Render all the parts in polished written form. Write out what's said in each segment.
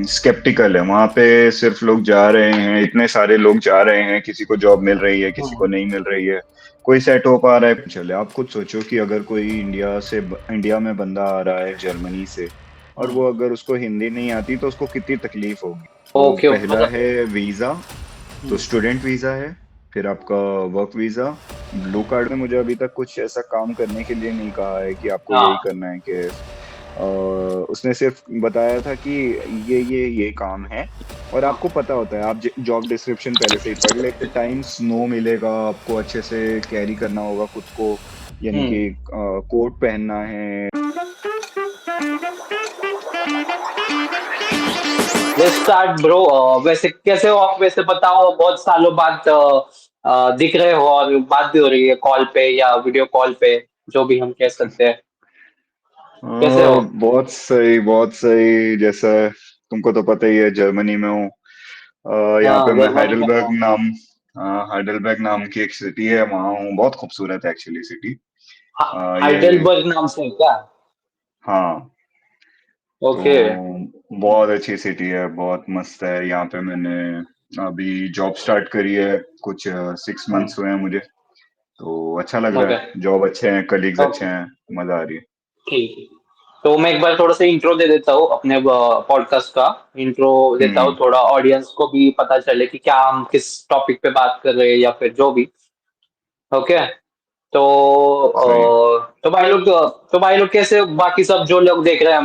Sceptical है वहां पे। सिर्फ लोग जा रहे हैं, इतने सारे लोग जा रहे हैं, किसी को जॉब मिल रही है, किसी को हम्म, नहीं मिल रही है, कोई सेट हो पा रहा है। चले आप खुद सोचो कि अगर कोई इंडिया में बंदा आ रहा है जर्मनी से, और हम्म। वो अगर उसको हिंदी नहीं आती तो उसको कितनी तकलीफ होगी। तो ओके, पहला मतलब। है वीजा। तो हम्म, स्टूडेंट वीजा है, फिर आपका वर्क वीजा। ब्लू कार्ड ने मुझे अभी तक कुछ ऐसा काम करने के लिए नहीं कहा है कि आपको यही हाँ। करना है कि उसने सिर्फ बताया था कि ये काम है, और हाँ। आपको पता होता है। आप जॉब डिस्क्रिप्शन पहले से ही पढ़ लेते टाइम स्नो मिलेगा आपको, अच्छे से कैरी करना होगा खुद को, यानी हम्म। कि कोट पहनना है। Let's start bro. वैसे कैसे हो आप? वैसे बताओ, बहुत सालों बाद दिख रहे हो और बात भी हो रही है कॉल पे या वीडियो कॉल पे, जो भी हम कह सकते हैं। कैसे हो? बहुत सही, बहुत सही। जैसा तुमको तो पता ही है, जर्मनी में हूँ। यहाँ पे हाँ, मैं जर्मनी में हो। हाइडलबर्ग नाम की एक सिटी है, वहाँ हूँ। बहुत खूबसूरत है एक्चुअली सिटी। ये हाइडेलबर्ग नाम से है क्या? हाँ। तो ओके। बहुत अच्छी सिटी है, बहुत मस्त है। यहाँ पे मैंने अभी जॉब स्टार्ट करी है, कुछ 6 मंथ्स हुए हैं मुझे। तो अच्छा लग रहा ओके। है, जॉब अच्छे हैं, कलीग्स अच्छे ओके। हैं, मजा आ रही है। ठीक है। तो मैं एक बार थोड़ा सा इंट्रो दे देता हूँ अपने पॉडकास्ट का। इंट्रो देता हूँ, हम्म। थोड़ा ऑडियंस को भी पता चले कि क्या हम किस टॉपिक पे बात कर रहे हैं या फिर जो भी। ओके। तो सही है। भाई लोग कैसे, बाकी सब जो लोग देख रहे हैं,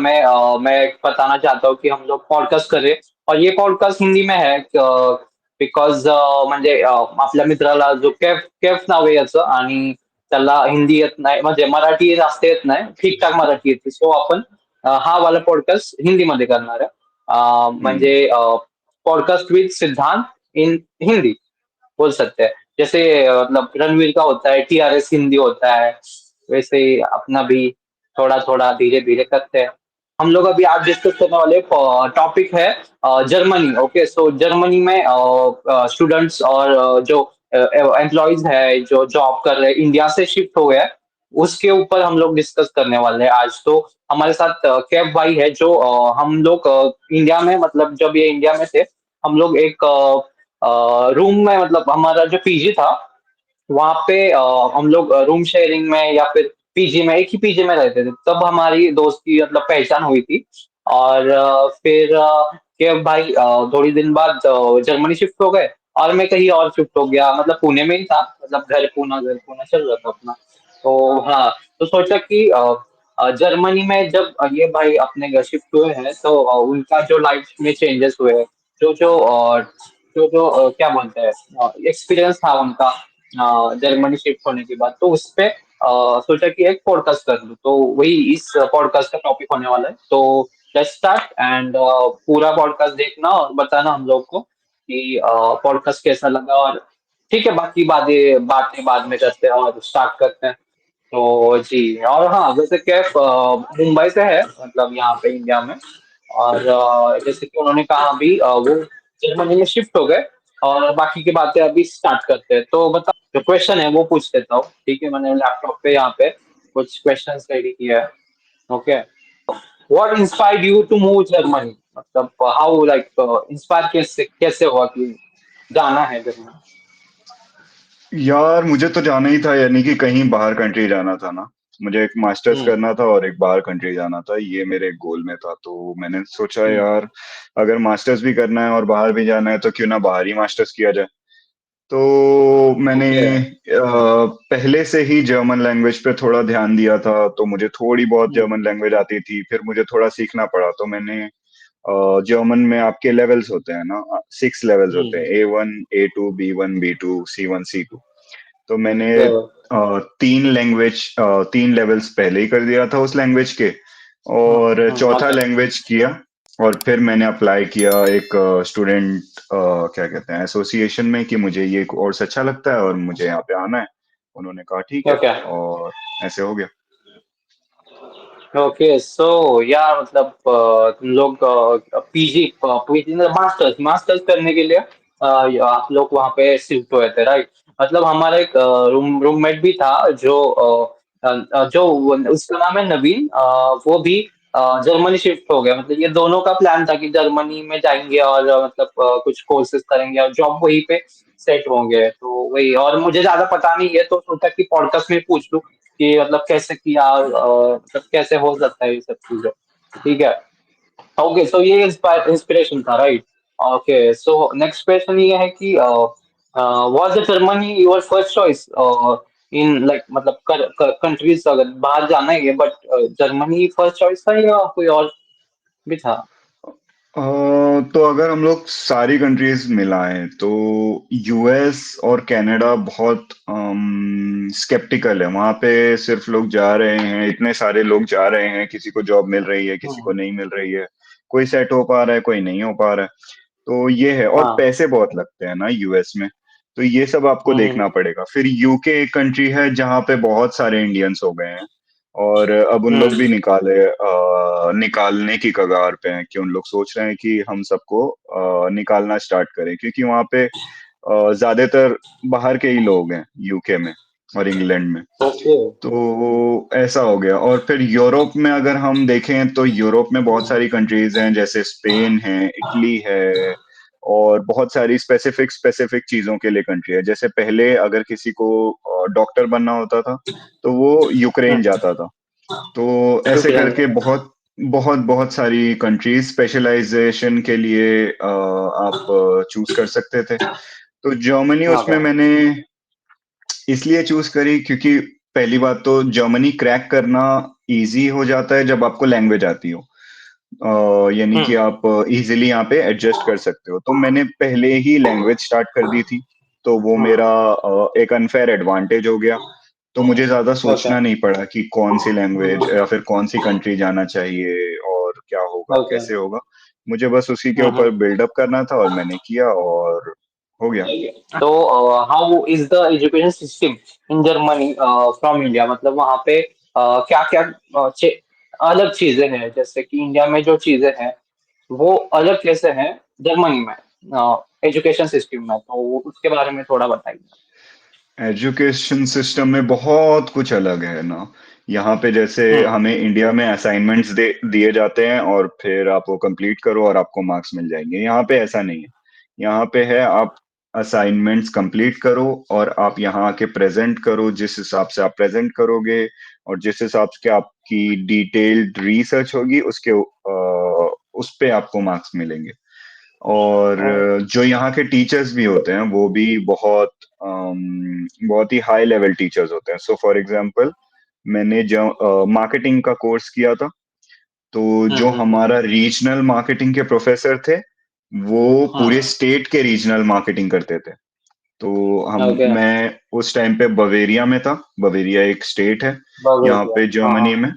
मैं बताना चाहता हूँ कि हम लोग पॉडकास्ट कर रहे हैं। और ये पॉडकास्ट हिंदी में है, बिकॉज म्हणजे आपल्या मित्राला जो केफ केफ नाव आहे याचं, आणि त्याला हिंदी येत नाही, म्हणजे मराठी जास्त येत नाही, ठीकठाक मराठी येते. सो आपण हा वाला पॉडकास्ट हिंदीमध्ये करणार आहे. हम्म। म्हणजे पॉडकास्ट विथ सिद्धांत इन हिंदी बोल सकते हैं। जैसे मतलब रणवीर का होता है, टीआरएस हिंदी होता है, वैसे ही अपना भी थोड़ा थोड़ा धीरे धीरे करते हैं। हम लोग अभी आज डिस्कस करने वाले टॉपिक है जर्मनी। ओके, सो जर्मनी में स्टूडेंट्स और जो एम्प्लॉयज है जो जॉब कर रहे हैं, इंडिया से शिफ्ट हो गए, उसके ऊपर हम लोग डिस्कस करने वाले हैं आज। तो हमारे साथ कैब भाई है, जो हम लोग इंडिया में, मतलब जब ये इंडिया में थे, हम लोग एक रूम में, मतलब हमारा जो पीजी था, वहाँ पे हम लोग रूम शेयरिंग में या फिर पीजी में, एक ही पीजी में रहते थे। तब हमारी दोस्ती, मतलब पहचान हुई थी। और फिर के भाई थोड़ी दिन बाद जर्मनी शिफ्ट हो गए, और मैं कहीं और शिफ्ट हो गया, मतलब पुणे में ही था, मतलब घर पूना चल रहा था अपना। तो हाँ, तो सोचा कि जर्मनी में जब ये भाई अपने घर शिफ्ट हुए हैं, तो उनका जो लाइफ में चेंजेस हुए हैं, जो जो क्या बोलते हैं, एक्सपीरियंस था उनका जर्मनी शिफ्ट होने के बाद, तो उस पे सोचा कि एक पॉडकास्ट कर लूं। तो वही इस पॉडकास्ट का टॉपिक होने वाला है। तो लेट्स स्टार्ट, एंड पूरा पॉडकास्ट देखना और बताना हम लोग को कि पॉडकास्ट कैसा लगा। और ठीक है, बाकी बातें बातें बाद में करते हैं और स्टार्ट करते हैं। तो जी, और हाँ, वैसे कैफ मुंबई से है, मतलब यहाँ पे इंडिया में। और जैसे कि उन्होंने कहा, अभी वो जर्मनी में शिफ्ट हो गए, और बाकी की बातें अभी स्टार्ट करते हैं। तो बताओ, जो क्वेश्चन है वो पूछ लेता हूँ। ठीक है, मैंने लैपटॉप पे यहाँ पे कुछ क्वेश्चन रेडी किया है। Okay. What inspired you to move Germany? मतलब हाउ, लाइक इंस्पायर कैसे कैसे हुआ कि जाना है जर्मनी? यार मुझे तो जाना ही था, यानी कि कहीं बाहर कंट्री जाना था ना। मुझे एक मास्टर्स हम्म। करना था और एक बाहर कंट्री जाना था, ये मेरे गोल में था। तो मैंने सोचा हम्म। यार, अगर मास्टर्स भी करना है और बाहर भी जाना है तो क्यों ना बाहर ही मास्टर्स किया जाए। तो मैंने ओके। पहले से ही जर्मन लैंग्वेज पे थोड़ा ध्यान दिया था, तो मुझे थोड़ी बहुत हम्म। जर्मन लैंग्वेज आती थी। फिर मुझे थोड़ा सीखना पड़ा, तो मैंने जर्मन में आपके लेवल्स होते हैं ना, 6 लेवल्स होते हम्म। हैं, A1 A2 B1 B2 C1 C2। तो मैंने बराबर। 3 लेवल्स पहले ही कर दिया था उस लैंग्वेज के, हाँ। और चौथा ओके। लैंग्वेज किया। और फिर मैंने अप्लाई किया एक स्टूडेंट क्या कहते हैं एसोसिएशन में, कि मुझे ये कोर्स अच्छा लगता है और मुझे यहाँ पे आना है। उन्होंने कहा ठीक है, ओके। और ऐसे हो गया। ओके, सो यार, मतलब तुम लोग पीजी पीजी मास्टर्स मास्टर्स करने के लिए आप लोग वहाँ पे शिफ्ट हुए थे, राइट? मतलब हमारा एक रूममेट भी था, जो उसका नाम है नवीन। वो भी जर्मनी शिफ्ट हो गया। मतलब ये दोनों का प्लान था कि जर्मनी में जाएँगे और मतलब कुछ कोर्सेज़ करेंगे और जॉब वहीं पे सेट होंगे। तो वही, और मुझे ज़्यादा पता नहीं है तो सोचा कि पॉडकास्ट में पूछ लूँ कि मतलब कैसे किया, मतलब कैसे हो सकता है ये सब चीज़ें। ठीक है। ओके, सो ये इंस्पिरेशन था, right? Okay, so next question ये है कि was the Germany your first choice in like, मतलब कंट्रीज अगर बाहर जाना ही है, बट जर्मनी फर्स्ट चॉइस था या कोई और भी था? तो अगर हम लोग सारी कंट्रीज मिलाएं तो यूएस और कनाडा बहुत स्केप्टिकल है। वहां पे सिर्फ लोग जा रहे हैं, इतने सारे लोग जा रहे हैं, किसी को जॉब मिल रही है, किसी को हम्म, नहीं मिल रही है, कोई सेट हो पा रहा है, कोई नहीं हो पा रहा है। तो ये है, और हाँ। पैसे बहुत लगते हैं ना यूएस में। तो ये सब आपको देखना हम्म। पड़ेगा। फिर यूके एक कंट्री है जहाँ पे बहुत सारे इंडियंस हो गए हैं, और अब उन लोग भी हम्म। निकालने की कगार पे हैं, कि उन लोग सोच रहे हैं कि हम सबको निकालना स्टार्ट करें, क्योंकि वहां पे ज्यादातर बाहर के ही लोग हैं यूके में और इंग्लैंड में। ओके। तो ऐसा हो गया। और फिर यूरोप में अगर हम देखें तो यूरोप में बहुत सारी कंट्रीज हैं, जैसे स्पेन है, इटली है, और बहुत सारी स्पेसिफिक स्पेसिफिक चीजों के लिए कंट्री है। जैसे पहले अगर किसी को डॉक्टर बनना होता था तो वो यूक्रेन हम्म। जाता था। तो ऐसे यूक्रेन करके में। बहुत बहुत बहुत सारी कंट्रीज स्पेशलाइजेशन के लिए आप चूज कर सकते थे। तो जर्मनी उसमें ओके। मैंने इसलिए चूज करी क्योंकि पहली बात तो जर्मनी क्रैक करना इजी हो जाता है जब आपको लैंग्वेज आती हो। यानी कि हम्म। आप इजीली यहाँ पे एडजस्ट कर सकते हो। तो मैंने पहले ही लैंग्वेज स्टार्ट कर दी थी, तो वो मेरा एक अनफेयर एडवांटेज हो गया। तो मुझे ज्यादा ओके। सोचना नहीं पड़ा कि कौन सी लैंग्वेज या फिर कौन सी कंट्री जाना चाहिए और क्या होगा ओके। कैसे होगा। मुझे बस उसी के ऊपर हम्म। बिल्डअप करना था और मैंने किया और हो गया। तो how is the education system in Germany from India? मतलब वहाँ पे क्या क्या अलग चीजें हैं, जैसे कि इंडिया में जो चीजें हैं वो अलग कैसे हैं जर्मनी में एजुकेशन सिस्टम में? तो उसके बारे में थोड़ा बताइए। एजुकेशन सिस्टम में बहुत कुछ अलग है ना। यहाँ पे जैसे हम्म। हमें इंडिया में असाइनमेंट्स दे दिए जाते हैं और फिर आप वो कंप्लीट करो और आपको मार्क्स मिल जाएंगे। यहाँ पे ऐसा नहीं है। यहाँ पे है, आप असाइनमेंट्स कंप्लीट करो और आप यहाँ आके प्रेजेंट करो। जिस हिसाब से आप प्रेजेंट करोगे और जिस हिसाब से आपकी डिटेल्ड रिसर्च होगी, उस पे आपको मार्क्स मिलेंगे। और जो यहाँ के टीचर्स भी होते हैं वो भी बहुत ही हाई लेवल टीचर्स होते हैं। सो फॉर एग्जांपल, मैंने जो मार्केटिंग का कोर्स किया था, तो जो हम्म। हमारा रीजनल मार्केटिंग के प्रोफेसर थे, वो पूरे हम्म। स्टेट के रीजनल मार्केटिंग करते थे। तो हम ओके। मैं उस टाइम पे बवेरिया में था। बवेरिया एक स्टेट है यहाँ बगेरिया। पे हाँ हाँ। जर्मनी में।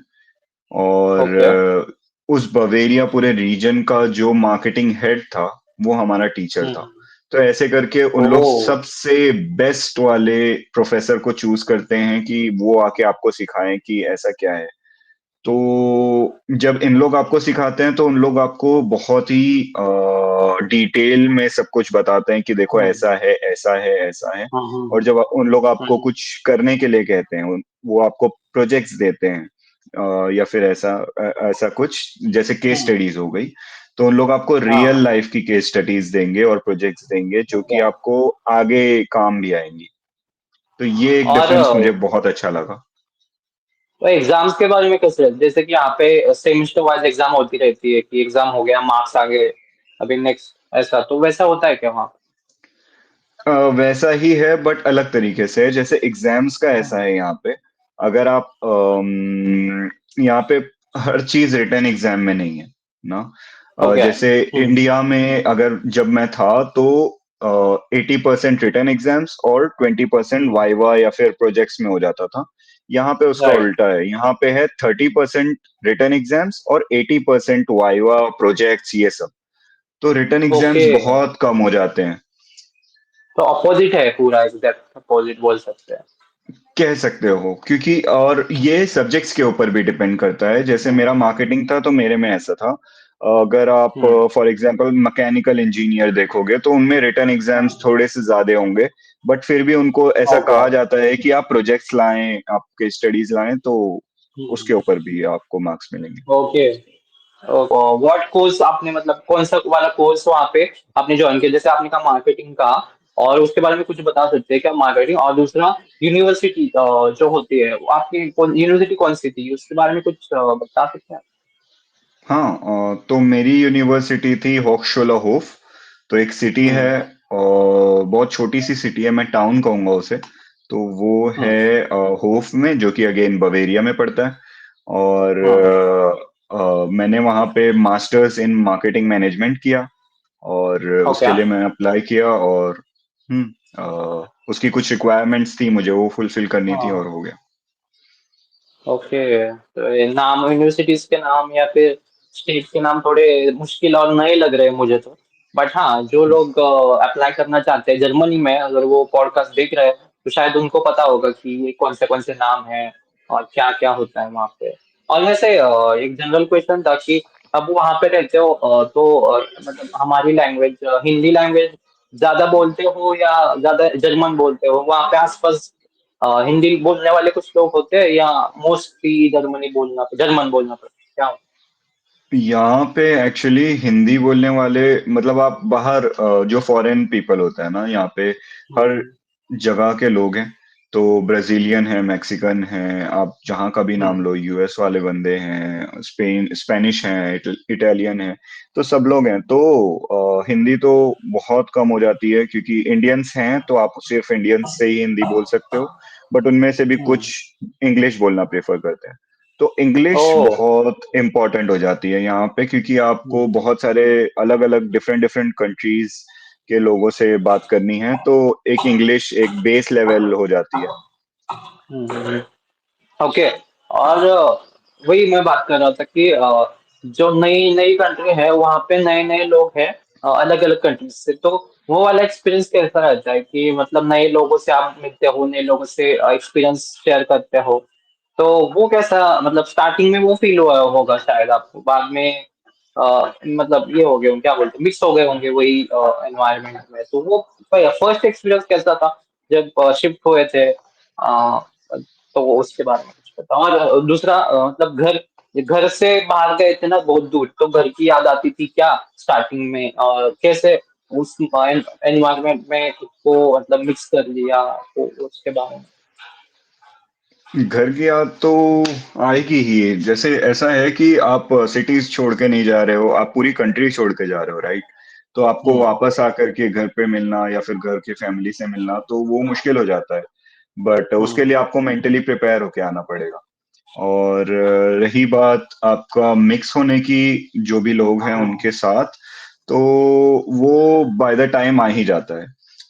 और ओके। उस बवेरिया पूरे रीजन का जो मार्केटिंग हेड था, वो हमारा टीचर था। हम्म। तो ऐसे करके उन लोग ओह। सबसे बेस्ट वाले प्रोफेसर को चूज करते हैं कि वो आके आपको सिखाएं कि ऐसा क्या है। तो जब इन लोग आपको सिखाते हैं तो उन लोग आपको बहुत ही डिटेल में सब कुछ बताते हैं कि देखो हम्म। ऐसा है, ऐसा है, ऐसा है। और हम्म। जब उन लोग आपको हम्म। कुछ करने के लिए कहते हैं, वो आपको प्रोजेक्ट्स देते हैं, या फिर ऐसा कुछ जैसे केस हम्म। स्टडीज हो गई। तो उन लोग आपको रियल हाँ। लाइफ की केस स्टडीज देंगे और प्रोजेक्ट्स देंगे जो कि ओके। आपको आगे काम भी आएंगी। तो ये एक और डिफरेंस मुझे बहुत अच्छा लगा। तो एग्जाम्स के बारे में कैसे रहते? जैसे कि यहाँ पे सेमेस्टर वाइज एग्जाम होती रहती है कि एग्जाम हो गया, मार्क्स आ गए, अभी नेक्स्ट, ऐसा तो वैसा होता है क्या वहाँ वैसा ही है बट अलग तरीके से है। जैसे एग्जाम्स का पे? ऐसा है यहाँ पे, अगर आप यहाँ पे हर चीज रिटर्न एग्जाम में नहीं है ना। ओके। जैसे हम्म। इंडिया में अगर जब मैं था तो 80% रिटर्न एग्जाम्स और 20% हम्म। वाइवा या फिर प्रोजेक्ट्स में हो जाता था। यहाँ पे उसका राइट। उल्टा है। यहाँ पे है 30% रिटर्न एग्जाम्स और 80% वाइवा प्रोजेक्ट्स, ये सब। तो रिटर्न एग्जाम्स ओके, बहुत कम हो जाते हैं। तो अपोजिट है पूरा, एग्जैक्ट अपोजिट बोल सकते हैं। कह सकते हो, क्योंकि और ये सब्जेक्ट्स के ऊपर भी डिपेंड करता है। जैसे मेरा मार्केटिंग था तो मेरे में ऐसा था। अगर आप हम्म। फॉर एग्जांपल मैकेनिकल इंजीनियर देखोगे तो उनमें रिटर्न एग्जाम्स थोड़े से ज्यादा होंगे। बट फिर भी उनको ऐसा ओके। कहा जाता है कि आप प्रोजेक्ट्स लाएं, आप केस स्टडीज लाएं, तो उसके ऊपर भी आपको मार्क्स मिलेंगे। ओके। व्हाट कोर्स आपने मतलब कौन सा वाला कोर्स वहाँ पे आपने ज्वाइन किया, जैसे आपने कहा मार्केटिंग का, और उसके बारे में कुछ बता सकते हैं क्या, मार्केटिंग, और दूसरा यूनिवर्सिटी जो होती है वो आपकी कौन यूनिवर्सिटी कौन सी थी, उसके बारे में कुछ बता सकते हैं? हाँ, तो मेरी यूनिवर्सिटी थी होक्सचुलाहोफ। तो एक सिटी हम्म। है, और बहुत छोटी सी सिटी है, मैं टाउन कहूंगा उसे। तो वो हम्म। है होफ में, जो कि अगेन बवेरिया में पड़ता है। और हाँ। मैंने वहाँ पे मास्टर्स इन मार्केटिंग मैनेजमेंट किया, और ओके। उसके लिए मैं अप्लाई किया, और उसकी कुछ रिक्वायरमेंट्स थी, मुझे वो फुलफिल करनी थी, और हाँ। हो गया। ओके। तो ये नाम यूनिवर्सिटीज के नाम या फिर स्टेट के नाम थोड़े मुश्किल और नए लग रहे हैं मुझे तो। बट हाँ, जो लोग अप्लाई करना चाहते हैं जर्मनी में, अगर वो पॉडकास्ट देख रहे हैं तो शायद उनको पता होगा कि ये कौन से नाम है और क्या क्या होता है वहाँ पे। और वैसे एक जनरल क्वेश्चन था कि अब वहाँ पे रहते हो तो मतलब हमारी लैंग्वेज हिंदी लैंग्वेज ज्यादा बोलते हो या ज्यादा जर्मन बोलते हो, वहाँ पे आसपास हिंदी बोलने वाले कुछ लोग होते हैं या मोस्टली जर्मन बोलना पड़ता है क्या? यहाँ पे एक्चुअली हिंदी बोलने वाले, मतलब आप बाहर जो फॉरेन पीपल होता है ना, यहाँ पे हर हम्म। जगह के लोग हैं। तो ब्राजीलियन है, मैक्सिकन है, आप जहाँ का भी नाम हम्म। लो, यूएस वाले बंदे हैं, स्पेनिश हैं, इटालियन है। तो सब लोग हैं। तो हिंदी तो बहुत कम हो जाती है, क्योंकि इंडियंस हैं तो आप सिर्फ इंडियंस से ही हिंदी बोल सकते हो। बट उनमें से भी हम्म। कुछ इंग्लिश बोलना प्रेफर करते हैं। तो इंग्लिश ओ। बहुत इम्पोर्टेंट हो जाती है यहाँ पे, क्योंकि आपको हम्म। बहुत सारे अलग अलग डिफरेंट डिफरेंट कंट्रीज के लोगों से बात करनी है, तो एक इंग्लिश एक बेस लेवल हो जाती है। हम्म। ओके। और वही मैं बात कर रहा था कि जो नई नई कंट्री है वहाँ पे नए नए लोग हैं अलग अलग कंट्रीज से, तो वो वाला एक्सपीरियंस कैसा रहता है कि मतलब नए लोगों से आप मिलते हो, नए लोगों से एक्सपीरियंस शेयर करते हो, तो वो कैसा, मतलब स्टार्टिंग में वो फील हुआ होगा शायद आपको, बाद में मतलब ये हो गए होंगे, क्या बोलते हैं, मिक्स हो गए होंगे वही एनवायरनमेंट में, तो वो फर्स्ट एक्सपीरियंस कैसा था जब शिफ्ट हुए थे, तो वो उसके बारे में कुछ बताओ। और दूसरा मतलब घर घर से बाहर गए थे ना बहुत दूर, तो घर की याद आती थी क्या स्टार्टिंग में, और कैसे उस एनवायरनमेंट में खुद को मतलब मिक्स कर लिया, तो उसके बारे में। घर की याद तो आएगी ही। जैसे ऐसा है कि आप सिटीज छोड़ के नहीं जा रहे हो, आप पूरी कंट्री छोड़ के जा रहे हो, राइट? तो आपको हम्म। वापस आकर के घर पे मिलना या फिर घर के फैमिली से मिलना, तो वो मुश्किल हो जाता है। बट उसके हम्म। लिए आपको मेंटली प्रिपेयर होके आना पड़ेगा। और रही बात आपका मिक्स होने की, जो भी लोग हैं उनके साथ, तो वो बाय द टाइम आ ही जाता है।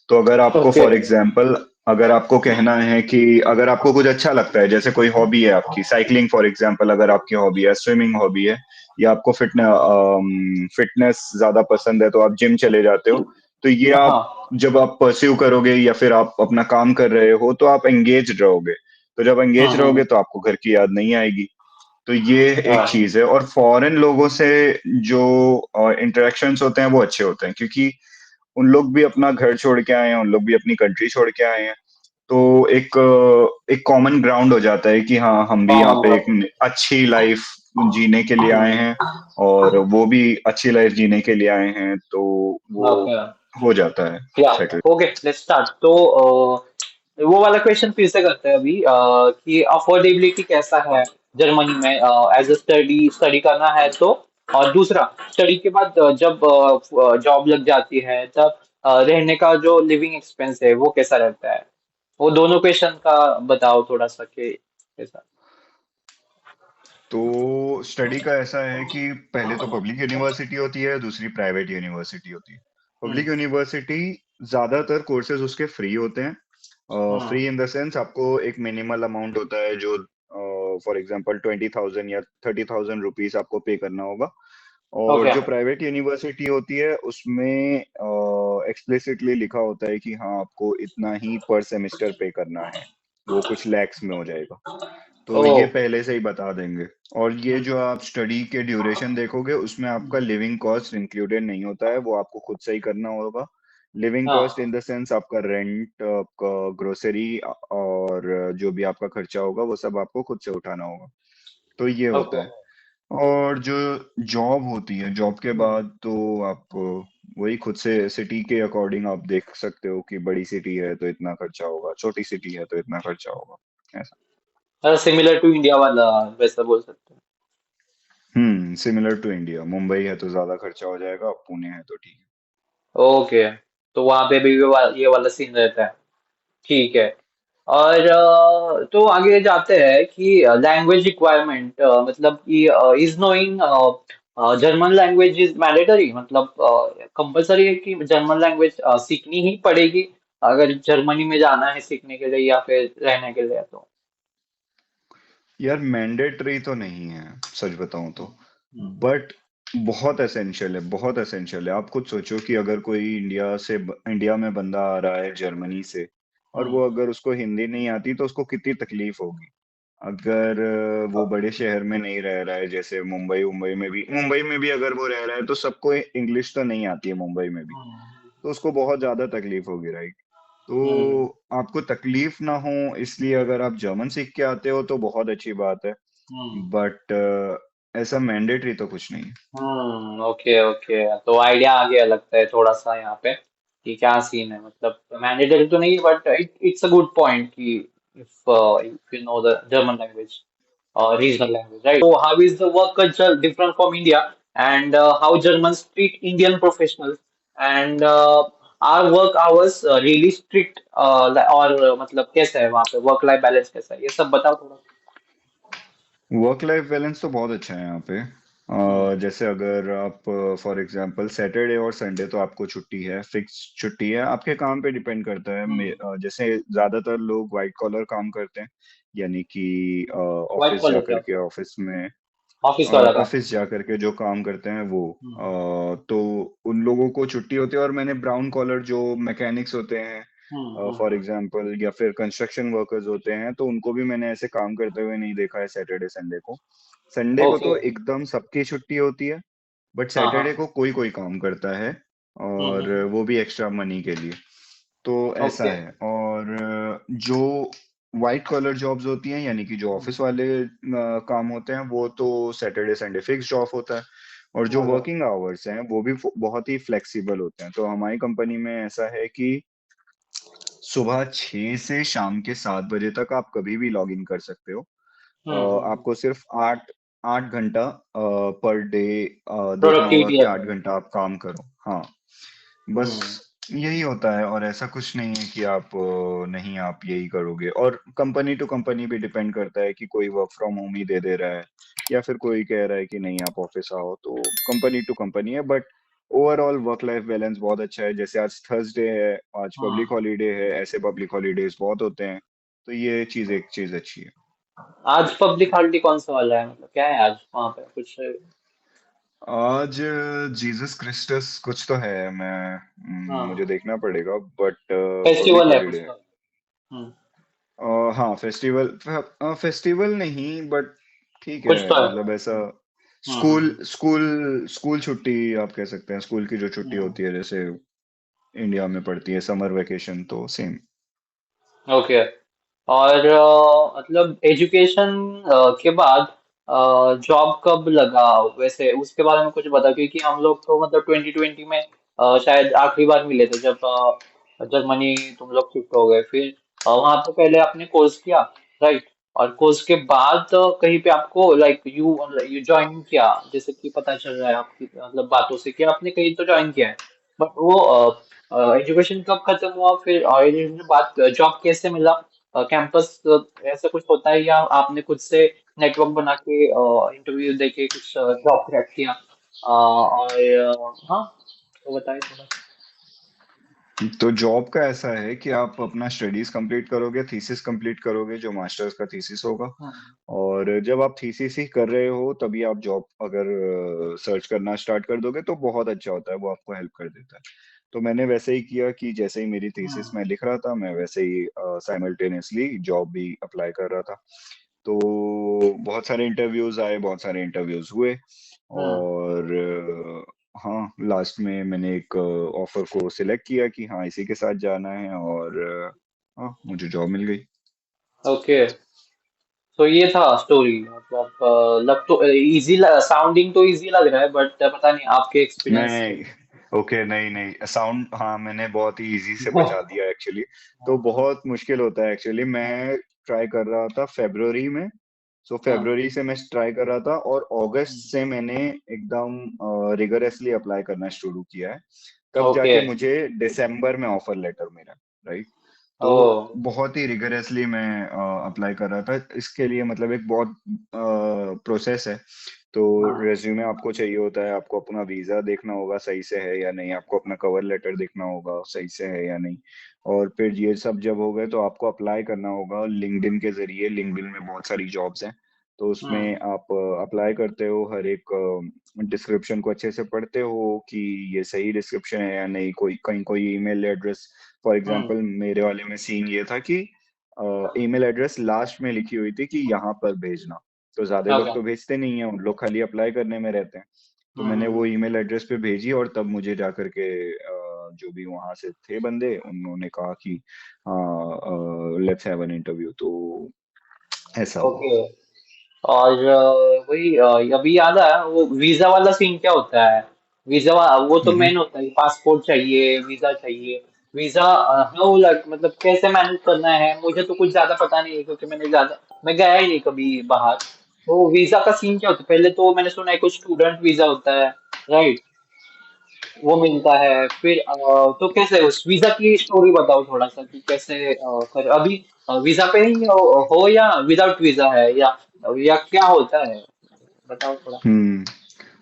तो अगर आपको ओके। फॉर एग्जांपल, अगर आपको कहना है कि अगर आपको कुछ अच्छा लगता है, जैसे कोई हॉबी है आपकी, साइकिलिंग फॉर एग्जांपल, अगर आपकी हॉबी है, स्विमिंग हॉबी है, या आपको फिटनेस ज्यादा पसंद है, तो आप जिम चले जाते हो। तो ये आप हाँ। जब आप परस्यू करोगे या फिर आप अपना काम कर रहे हो, तो आप एंगेज रहोगे। तो जब एंगेज हम्म। रहोगे तो आपको घर की याद नहीं आएगी। तो ये एक हाँ। चीज है। और फॉरेन लोगों से जो इंटरेक्शंस होते हैं वो अच्छे होते हैं, क्योंकि उन लोग भी अपना घर छोड़ के आए हैं, उन लोग भी अपनी कंट्री छोड़ के आए हैं। तो एक कॉमन ग्राउंड हो जाता है कि हाँ, हम भी यहाँ पे हाँ। एक अच्छी लाइफ जीने के लिए आए हैं, और वो भी अच्छी लाइफ जीने के लिए आए हैं, तो वो ओके। हो जाता है या सेटल। Okay, let's start. तो वो वाला क्वेश्चन फिर से करते हैं अभी कि अफोर्डेबिलिटी कैसा है जर्मनी में एज अ स्टडी करना है तो, और दूसरा स्टडी के बाद जब जॉब लग जाती है तब रहने का जो लिविंग एक्सपेंस है वो कैसा रहता है, वो दोनों क्वेश्चन का बताओ थोड़ा सा कि कैसा। तो स्टडी का ऐसा है कि पहले तो पब्लिक यूनिवर्सिटी होती है, दूसरी प्राइवेट यूनिवर्सिटी होती है। पब्लिक हम्म। यूनिवर्सिटी ज्यादातर कोर्सेज उसके फ्री होते हैं। हम्म। फ्री इन द सेंस, आपको एक मिनिमल अमाउंट होता है, जो फॉर एग्जांपल 20,000 या 30,000 रुपीस आपको पे करना होगा। और ओके। जो प्राइवेट यूनिवर्सिटी होती है, उसमें एक्सप्लिसिटली लिखा होता है कि हाँ, आपको इतना ही पर सेमेस्टर पे करना है। वो कुछ लैक्स में हो जाएगा। तो ओ। ये पहले से ही बता देंगे। और ये जो आप स्टडी के ड्यूरेशन देखोगे, उसमें आपका लिविंग कॉस्ट इंक्लूडेड नहीं होता है, वो आपको खुद से ही करना होगा। लिविंग कॉस्ट इन हाँ। द सेंस, आपका रेंट, आपका ग्रोसरी, और जो भी आपका खर्चा होगा वो सब आपको खुद से उठाना होगा। तो ये ओके। होता है। और जो जॉब होती है, जॉब के बाद तो आप वही खुद से सिटी के अकॉर्डिंग आप देख सकते हो कि बड़ी सिटी है तो इतना खर्चा होगा, छोटी सिटी है तो इतना खर्चा होगा, ऐसा। सिमिलर टू इंडिया वाला, वैसा बोल सकते हैं। Similar to India. मुंबई है तो ज्यादा खर्चा हो जाएगा, पुणे है तो ठीक ओके, तो वहां पे भी ये वाला सीन रहता है। ठीक है। और तो आगे जाते हैं कि लैंग्वेज रिक्वायरमेंट, मतलब कि is knowing German language is mandatory, मतलब कंपलसरी है कि जर्मन लैंग्वेज सीखनी ही पड़ेगी अगर जर्मनी में जाना है सीखने के लिए या फिर रहने के लिए तो। है। यार मैंडेटरी तो नहीं है, सच बताऊं तो। हम्म। बट बहुत एसेंशियल है, बहुत एसेंशियल है। आप खुद सोचो कि अगर कोई इंडिया में बंदा आ रहा है जर्मनी से, और हम्म। वो अगर उसको हिंदी नहीं आती तो उसको कितनी तकलीफ होगी। अगर वो बड़े शहर में नहीं रह रहा है, जैसे मुंबई में भी अगर वो रह रहा है तो सबको इंग्लिश तो नहीं आती है मुंबई में भी, हम्म। तो उसको बहुत ज्यादा तकलीफ होगी, राइट। तो हम्म। आपको तकलीफ ना हो इसलिए अगर आप जर्मन सीख के आते हो तो बहुत अच्छी बात है। हम्म। बट ऐसा मैंडेटरी तो कुछ नहीं है। ओके ओके, तो आइडिया आ गया लगता है थोड़ा सा यहाँ पे कि क्या सीन है, मतलब मैंडेटरी तो नहीं, but it's a good point कि if you know the German language or regional language, right? So how is the work culture different from India, and how Germans treat Indian professionals, and are work hours really strict, और मतलब कैसा है वहाँ पे work life balance कैसा है, ये सब बताओ थोड़ा। वर्क लाइफ बैलेंस तो बहुत अच्छा है यहाँ पे। हम्म। जैसे अगर आप फॉर एग्जांपल सैटरडे और संडे तो आपको छुट्टी है, फिक्स छुट्टी है। आपके काम पे डिपेंड करता है। हम्म। जैसे ज्यादातर लोग वाइट कॉलर काम करते हैं, यानी कि व्हाइट ऑफिस जा कॉलर क्या करके होता ऑफिस में है, ऑफिस वाला काम। ऑफिस जा करके जो काम करते हैं वो, हम्म। तो उन लोगों को छुट्टी होती है। और मैंने ब्राउन कॉलर जो मैकेनिक्स होते हैं, फॉर हम्म। एग्जांपल, या फिर कंस्ट्रक्शन वर्कर्स होते हैं, तो उनको भी मैंने ऐसे काम करते हुए नहीं देखा है सैटरडे संडे को। संडे को ओके। तो एकदम सबकी छुट्टी होती है, बट हाँ सैटरडे हाँ। को कोई कोई काम करता है, और हम्म। वो भी एक्स्ट्रा मनी के लिए। तो ऐसा ओके। है। और जो वाइट कॉलर जॉब्स होती हैं, यानी कि जो ऑफिस वाले काम होते हैं, वो तो सैटरडे संडे फिक्स जॉब होता है। और जो ओके। वर्किंग आवर्स हैं वो भी बहुत ही फ्लेक्सिबल होते हैं। तो हमारी कंपनी में ऐसा है कि सुबह 6 से शाम के 7 बजे तक आप कभी भी लॉग इन कर सकते हो। आपको सिर्फ आठ आठ घंटा पर डे देखना होगा प्रोडक्टिविटी कि रहता आठ है। घंटा आप काम करो। हाँ, बस हम्म। यही होता है। और ऐसा कुछ नहीं है कि नहीं आप यही करोगे। और कंपनी टू कंपनी भी डिपेंड करता है कि कोई वर्क फ्रॉम होम ही दे रहा है, या फिर कोई कह रहा है कि नहीं आप ऑफिस आओ। तो कंपनी टू कंपनी है, but overall work life balance बहुत अच्छा है। जैसे आज थर्सडे है, आज पब्लिक हम्म। हॉलीडे है, ऐसे पब्लिक हॉलीडेज बहुत होते हैं। तो ये चीज एक चीज अच्छी है। आज पब्लिक हॉलिडे कौन सा वाला है, मतलब क्या है आज वहाँ पे कुछ। आज जीसस क्रिस्टस कुछ तो है, मुझे हाँ, देखना पड़ेगा, बट पब्लिक फेस्टिवल है हॉलीडे कुछ है। तो। हम्म। हाँ, फेस्टिवल। फेस्टिवल नहीं, बट ठीक कुछ है, तो है। मतलब ऐसा। स्कूल हम्म। स्कूल स्कूल छुट्टी आप कह सकते हैं। स्कूल की जो छुट्टी हम्म। होती है, जैसे इंडिया में पड़ती है समर वेकेशन, तो सेम। ओके। और मतलब एजुकेशन के बाद जॉब कब लगा, वैसे उसके बारे में कुछ बता, क्योंकि हम लोग तो मतलब 2020 में शायद आखिरी बार मिले थे जब जर्मनी तुम लोग शिफ्ट हो गए, फिर वहां पे पहले आपने कोर्स किया, राइट? और कोर्स के बाद कहीं पे आपको लाइक यू ज्वाइन किया, जैसे कि पता चल रहा है आपकी मतलब बातों से कि आपने कहीं तो ज्वाइन किया है, बट वो एजुकेशन कब खत्म हुआ, फिर एजुकेशन के बाद जॉब कैसे मिला, कैंपस ऐसा कुछ होता है या आपने खुद से नेटवर्क बना के इंटरव्यू दे के कुछ जॉब क्रैक किया, और हाँ, तो बताइए थोड़ा। तो जॉब का ऐसा है कि आप अपना स्टडीज कंप्लीट करोगे, थीसिस कंप्लीट करोगे, जो मास्टर्स का थीसिस होगा। हम्म। और जब आप थीसिस ही कर रहे हो तभी आप जॉब अगर सर्च करना स्टार्ट कर दोगे तो बहुत अच्छा होता है, वो आपको हेल्प कर देता है। तो मैंने वैसे ही किया कि जैसे ही मेरी थीसिस हम्म। में लिख रहा था, मैं वैसे ही साइमल्टेनियसली जॉब भी अप्लाई कर रहा था। तो बहुत सारे इंटरव्यूज आए, बहुत सारे इंटरव्यूज हुए। हम्म। और हाँ, लास्ट में मैंने एक ऑफर को सिलेक्ट किया कि हाँ इसी के साथ जाना है, और हाँ मुझे जॉब मिल गई। ओके। तो ये था स्टोरी, मतलब लग तो इजी, साउंडिंग तो इजी लग रहा है, बट पता नहीं आपके एक्सपीरियंस से। नहीं, ओके, नहीं नहीं, साउंड, हाँ, मैंने बहुत ही इजी से बता दिया एक्चुअली। तो बहुत मुश्किल होता है एक्चुअली। मैं ट्राई कर रहा था फेब्रुवरी में, सो हाँ। फेब्रुवरी से मैं ट्राई कर रहा था, और अगस्त से मैंने एकदम रिगरसली अप्लाई करना शुरू किया है। तब ओके। जाके मुझे दिसंबर में ऑफर लेटर मिला, राइट। तो ओ। बहुत ही रिगरसली मैं अप्लाई कर रहा था इसके लिए, मतलब एक बहुत प्रोसेस है। तो हाँ। रेज्यूमे आपको चाहिए होता है, आपको अपना वीजा देखना होगा सही से है या नहीं, आपको अपना कवर लेटर देखना होगा सही से है या नहीं। और फिर ये सब जब हो गए तो आपको अप्लाई करना होगा लिंक्डइन के जरिए। लिंक्डइन में बहुत सारी जॉब्स हैं, तो हम्म। उसमें आप अप्लाई करते हो, हर एक डिस्क्रिप्शन को अच्छे से पढ़ते हो कि ये सही डिस्क्रिप्शन है या नहीं। कोई कहीं कोई email address, for hmm. Example मेरे वाले में सीन ये था कि ईमेल एड्रेस लास्ट में लिखी हुई थी कि यहाँ पर भेजना। तो ज्यादा लोग ओके। तो भेजते नहीं है, उन लोग खाली अप्लाई करने में रहते हैं। तो मैंने हम्म। वो ईमेल एड्रेस पे भेजी, और तब मुझे जा करके जो भी वहां से थे बंदे, उन्होंने कहा कि लेट्स हैव एन इंटरव्यू। तो ऐसा हुआ। ओके। और वही अभी याद आया, वो वीजा वाला सीन क्या होता है? वो तो हम्म मेन होता है, पासपोर्ट चाहिए, वीजा चाहिए। वीजा हाउ लाइक, मतलब कैसे मैनेज करना है, मुझे तो कुछ ज्यादा पता नहीं है, क्योंकि मैं गया ही नहीं कभी बाहर। तो वीजा का सीन क्या होता है? पहले तो मैंने सुना है कुछ स्टूडेंट वीजा होता है, राइट? वो मिलता है, फिर तो कैसे उस वीजा की स्टोरी बताओ थोड़ा सा, कि कैसे कर अभी वीजा पे ही हो या विदाउट वीजा है, या क्या होता है, बताओ थोड़ा। हम्म।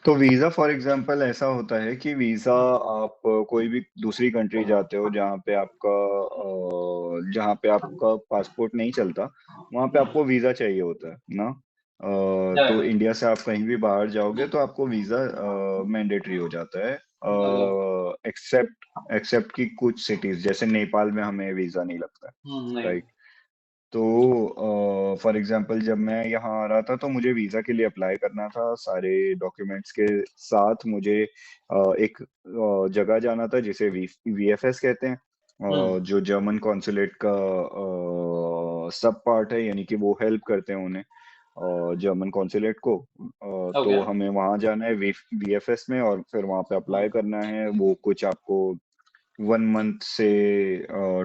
तो वीजा फॉर एग्जांपल ऐसा होता है कि वीजा, आप कोई भी दूसरी कंट्री जाते हो जहाँ पे आपका पासपोर्ट नहीं चलता, वहां पे आपको वीजा चाहिए होता है ना। तो ओके। इंडिया से आप कहीं भी बाहर जाओगे तो आपको वीजा मैंडेटरी हो जाता है, ओके। एक्सेप्ट एक्सेप्ट की कुछ सिटीज, जैसे नेपाल में हमें वीजा नहीं लगता, नहीं। राइट। तो फॉर एग्जांपल जब मैं यहाँ आ रहा था तो मुझे वीजा के लिए अप्लाई करना था, सारे डॉक्यूमेंट्स के साथ मुझे एक जगह जाना था जिसे वीएफएस कहते हैं, हम्म। जो जर्मन कॉन्सुलेट का सब पार्ट है, यानी कि वो हेल्प करते हैं उन्हें, जर्मन कॉन्सुलेट को। ओके। तो हमें वहां जाना है वीएफएस में, और फिर वहां पे अप्लाई करना है। वो कुछ आपको 1 मंथ से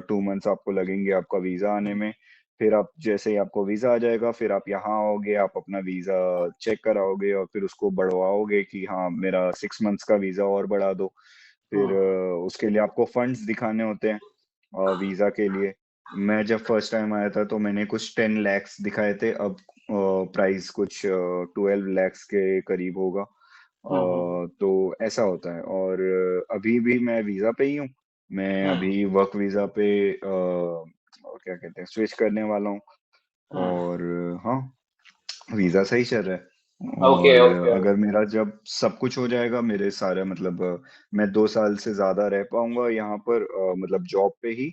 2 मंथ्स आपको लगेंगे आपका वीजा आने में। फिर आप जैसे ही आपको वीजा आ जाएगा, फिर आप यहाँ आओगे, आप अपना वीजा चेक कराओगे, और फिर उसको बढ़वाओगे कि हाँ मेरा 6 मंथ्स का वीजा और बढ़ा दो। फिर हम्म। उसके लिए आपको फंड्स दिखाने होते हैं वीजा के लिए। मैं जब फर्स्ट टाइम आया था तो मैंने कुछ 10 लैक्स दिखाए थे, अब प्राइस कुछ 12 लैक्स के करीब होगा। हम्म। तो ऐसा होता है। और अभी भी मैं वीजा पे ही हूँ। मैं हम्म। अभी वर्क वीजा पे क्या कहते हैं, स्विच करने वाला हूँ। हम्म। और हाँ, वीजा सही चल रहा है। ओके। और ओके। अगर मेरा जब सब कुछ हो जाएगा, मेरे सारे मतलब मैं 2 साल से ज्यादा रह पाऊंगा यहाँ पर, मतलब जॉब पे ही,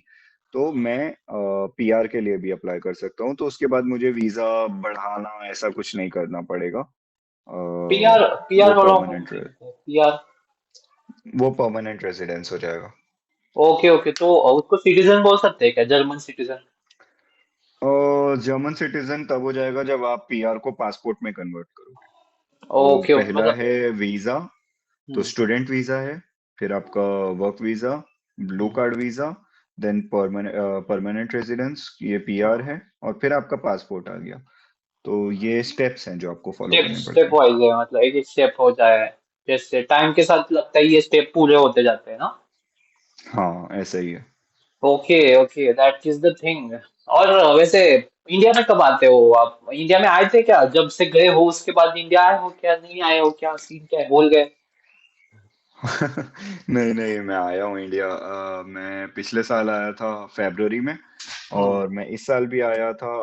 तो मैं पीआर के लिए भी अप्लाई कर सकता हूँ। तो उसके बाद मुझे वीजा बढ़ाना ऐसा कुछ नहीं करना पड़ेगा। पीआर, वो पीआर वालों को परमानेंट क्या कहते हैं, पीआर? वो परमानेंट रेजिडेंस हो जाएगा। ओके। ओके, तो उसको सिटीजन बोल सकते हैं क्या, जर्मन सिटीजन? और जर्मन सिटीजन तब हो जाएगा जब आप पीआर को पासपोर्ट में कन्वर्ट करो। तो ओके। ओके, पहला मतलब। है वीजा, तो हम्म। स्टूडेंट वीजा है, फिर आपका work visa, blue hmm. Card visa, then permanent residence, ये पीआर हाँ। है, और फिर आपका पासपोर्ट आ गया। तो ये स्टेप्स हैं जो आपको फॉलो स्टेप करने स्टेप पड़ते हैं। वाइज है, मतलब एक एक स्टेप हो जाए, जैसे टाइम के साथ लगता है ये स्टेप पूरे होते जाते हैं ना। हाँ, ऐसा ही है। Okay. Okay, that is the thing. और वैसे इंडिया में कब आते हो आप? इंडिया में आए थे क्या, जब से गए हो उसके बाद इंडिया आए हो क्या, नहीं आए हो क्या, सीन क्या है, भूल गए? नहीं नहीं, मैं आया हूँ इंडिया। मैं पिछले साल आया था फरवरी में, हम्म। और मैं इस साल भी आया था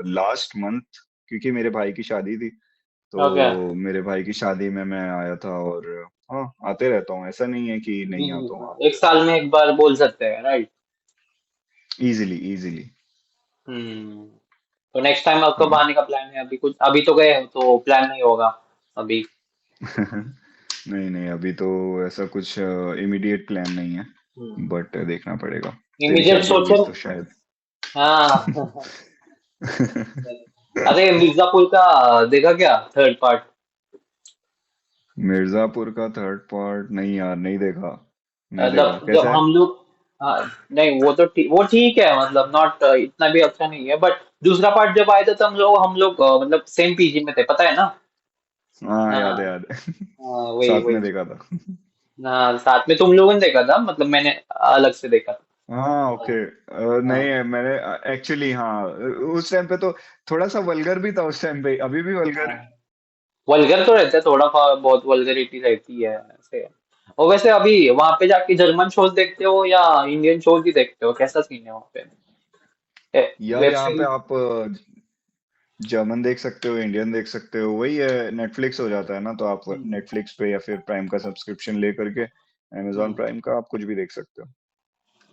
लास्ट मंथ, क्योंकि मेरे भाई की शादी थी। ओके। तो मेरे भाई की शादी में मैं आया था, और हाँ, आते रहता हूँ, ऐसा नहीं है कि नहीं आता हूँ। एक साल में एक बार बोल सकते हैं, राइट? Easily easily. हम्म। तो नेक्स्ट टाइम अब कब हाँ। आने का प्लान है? अभी कुछ, अभी तो गए हो तो प्लान नहीं होगा अभी? नहीं नहीं, अभी तो ऐसा कुछ इमीडिएट प्लान नहीं है, बट देखना पड़ेगा। तेरी इमीडिएट शादी होगी सोचे। तो शायद। हाँ। अरे मिर्जापुर का देखा क्या थर्ड पार्ट? मिर्जापुर का थर्ड पार्ट नहीं यार, नहीं देखा। नहीं देखा, मतलब जब कैसा है? हम लोग, हाँ, नहीं वो तो वो ठीक है, मतलब नॉट इतना भी अच्छा नहीं है, बट दूसरा पार्ट जब आया था तो हम लोग मतलब सेम पीजी में थे, पता है ना? हाँ, याद है, हाँ याद है। हाँ, वही साथ वही। में देखा था। हाँ साथ में तुम लोगों ने देखा था, मतलब मैंने अलग से देखा था। हाँ, ओके। हाँ नहीं, मैंने एक्चुअली, हाँ, उस टाइम पे तो थोड़ा सा वल्गर भी था, उस टाइम पे, अभी भी वल्गर है। हाँ, वल्गर तो रहता है, थोड़ा बहुत वल्गरिटी रहती है ऐसे। और वैसे अभी वहां पे जाके जर्मन शोज देखते हो या इंडियन शोज ही देखते हो, कैसा सीन है वहाँ पे? यार वेब यहाँ पे सीरीज। आप जर्मन देख सकते हो, इंडियन देख सकते हो, वही है, नेटफ्लिक्स हो जाता है ना, तो आप हम्म नेटफ्लिक्स पे या फिर प्राइम का सब्सक्रिप्शन ले करके, amazon हम्म। प्राइम का आप कुछ भी देख सकते हो।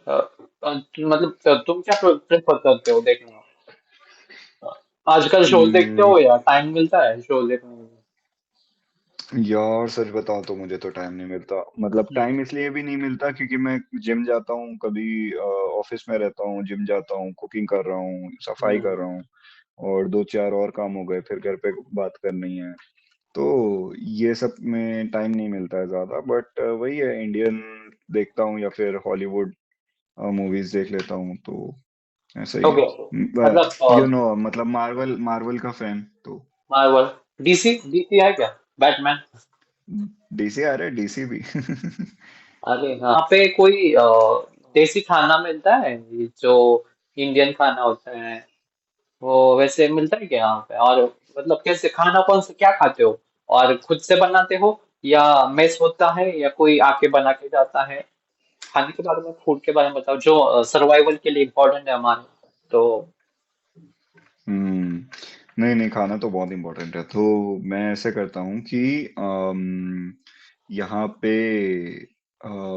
मतलब तुम क्या प्रेफर करते हो देखने में? आजकल शोज देखते हम्म, हो या टाइम मिलता है शोज देखने में? यार सच बताओ तो मुझे तो टाइम नहीं मिलता, मतलब हम्म टाइम इसलिए भी नहीं मिलता क्योंकि मैं जिम जाता हूँ, कभी ऑफिस में रहता हूँ, जिम जाता हूँ, कुकिंग कर रहा हूँ, सफाई कर हम्म रहा हूँ, और दो चार और काम हो गए, फिर घर पे बात करनी है, तो ये सब में टाइम नहीं मिलता है ज्यादा, बट वही है, इंडियन देखता हूँ या फिर हॉलीवुड मूवीज देख लेता हूँ, तो ऐसा ही है। ओके, मतलब यू नो, मतलब मार्वल मार्वल का फैन तो। मार्वल, डीसी डीसी है क्या? बैटमैन? डीसी आ रहा है, डीसी भी। अरे हाँ, वहाँ पे कोई देसी खाना मिलता है, ये जो इंडियन खाना होता है, वो वैसे मिलता है क्या यहाँ पे? और मतलब कैसे खाना, कौन से क्या खाते हो? और खुद से बनाते हो या मेस होता है या कोई आके बना के जाता है? खाने के बारे में, फूड के बारे में बताओ, जो सर्वाइवल के लिए इम्पोर्टेंट है हमारे। तो नहीं नहीं, खाना तो बहुत इंपॉर्टेंट है, तो मैं ऐसे करता हूँ कि यहाँ पे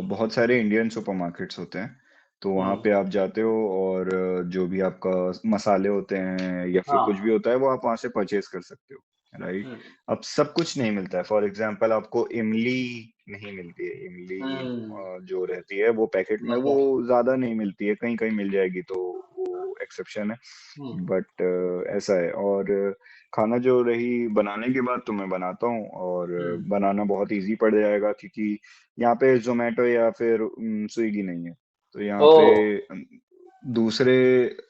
बहुत सारे इंडियन सुपरमार्केट्स होते हैं, तो वहाँ हम्म पे आप जाते हो, और जो भी आपका मसाले होते हैं या फिर कुछ भी हाँ। होता है, वो आप वहाँ से परचेज कर सकते हो, राइट? हम्म अब सब कुछ नहीं मिलता है, फॉर एग्जांपल आपको इमली नहीं मिलती है, इमली हम्म। जो रहती है वो पैकेट में, वो ओके। ज्यादा नहीं मिलती है, कहीं कहीं मिल जाएगी, तो वो एक्सेप्शन है, हम्म बट ऐसा है। और खाना जो रही बनाने की बात, तो मैं बनाता हूँ, और हम्म। बनाना बहुत इजी पड़ जाएगा, क्योंकि यहाँ पे जोमेटो या फिर स्विगी नहीं है, तो यहाँ ओ, पे दूसरे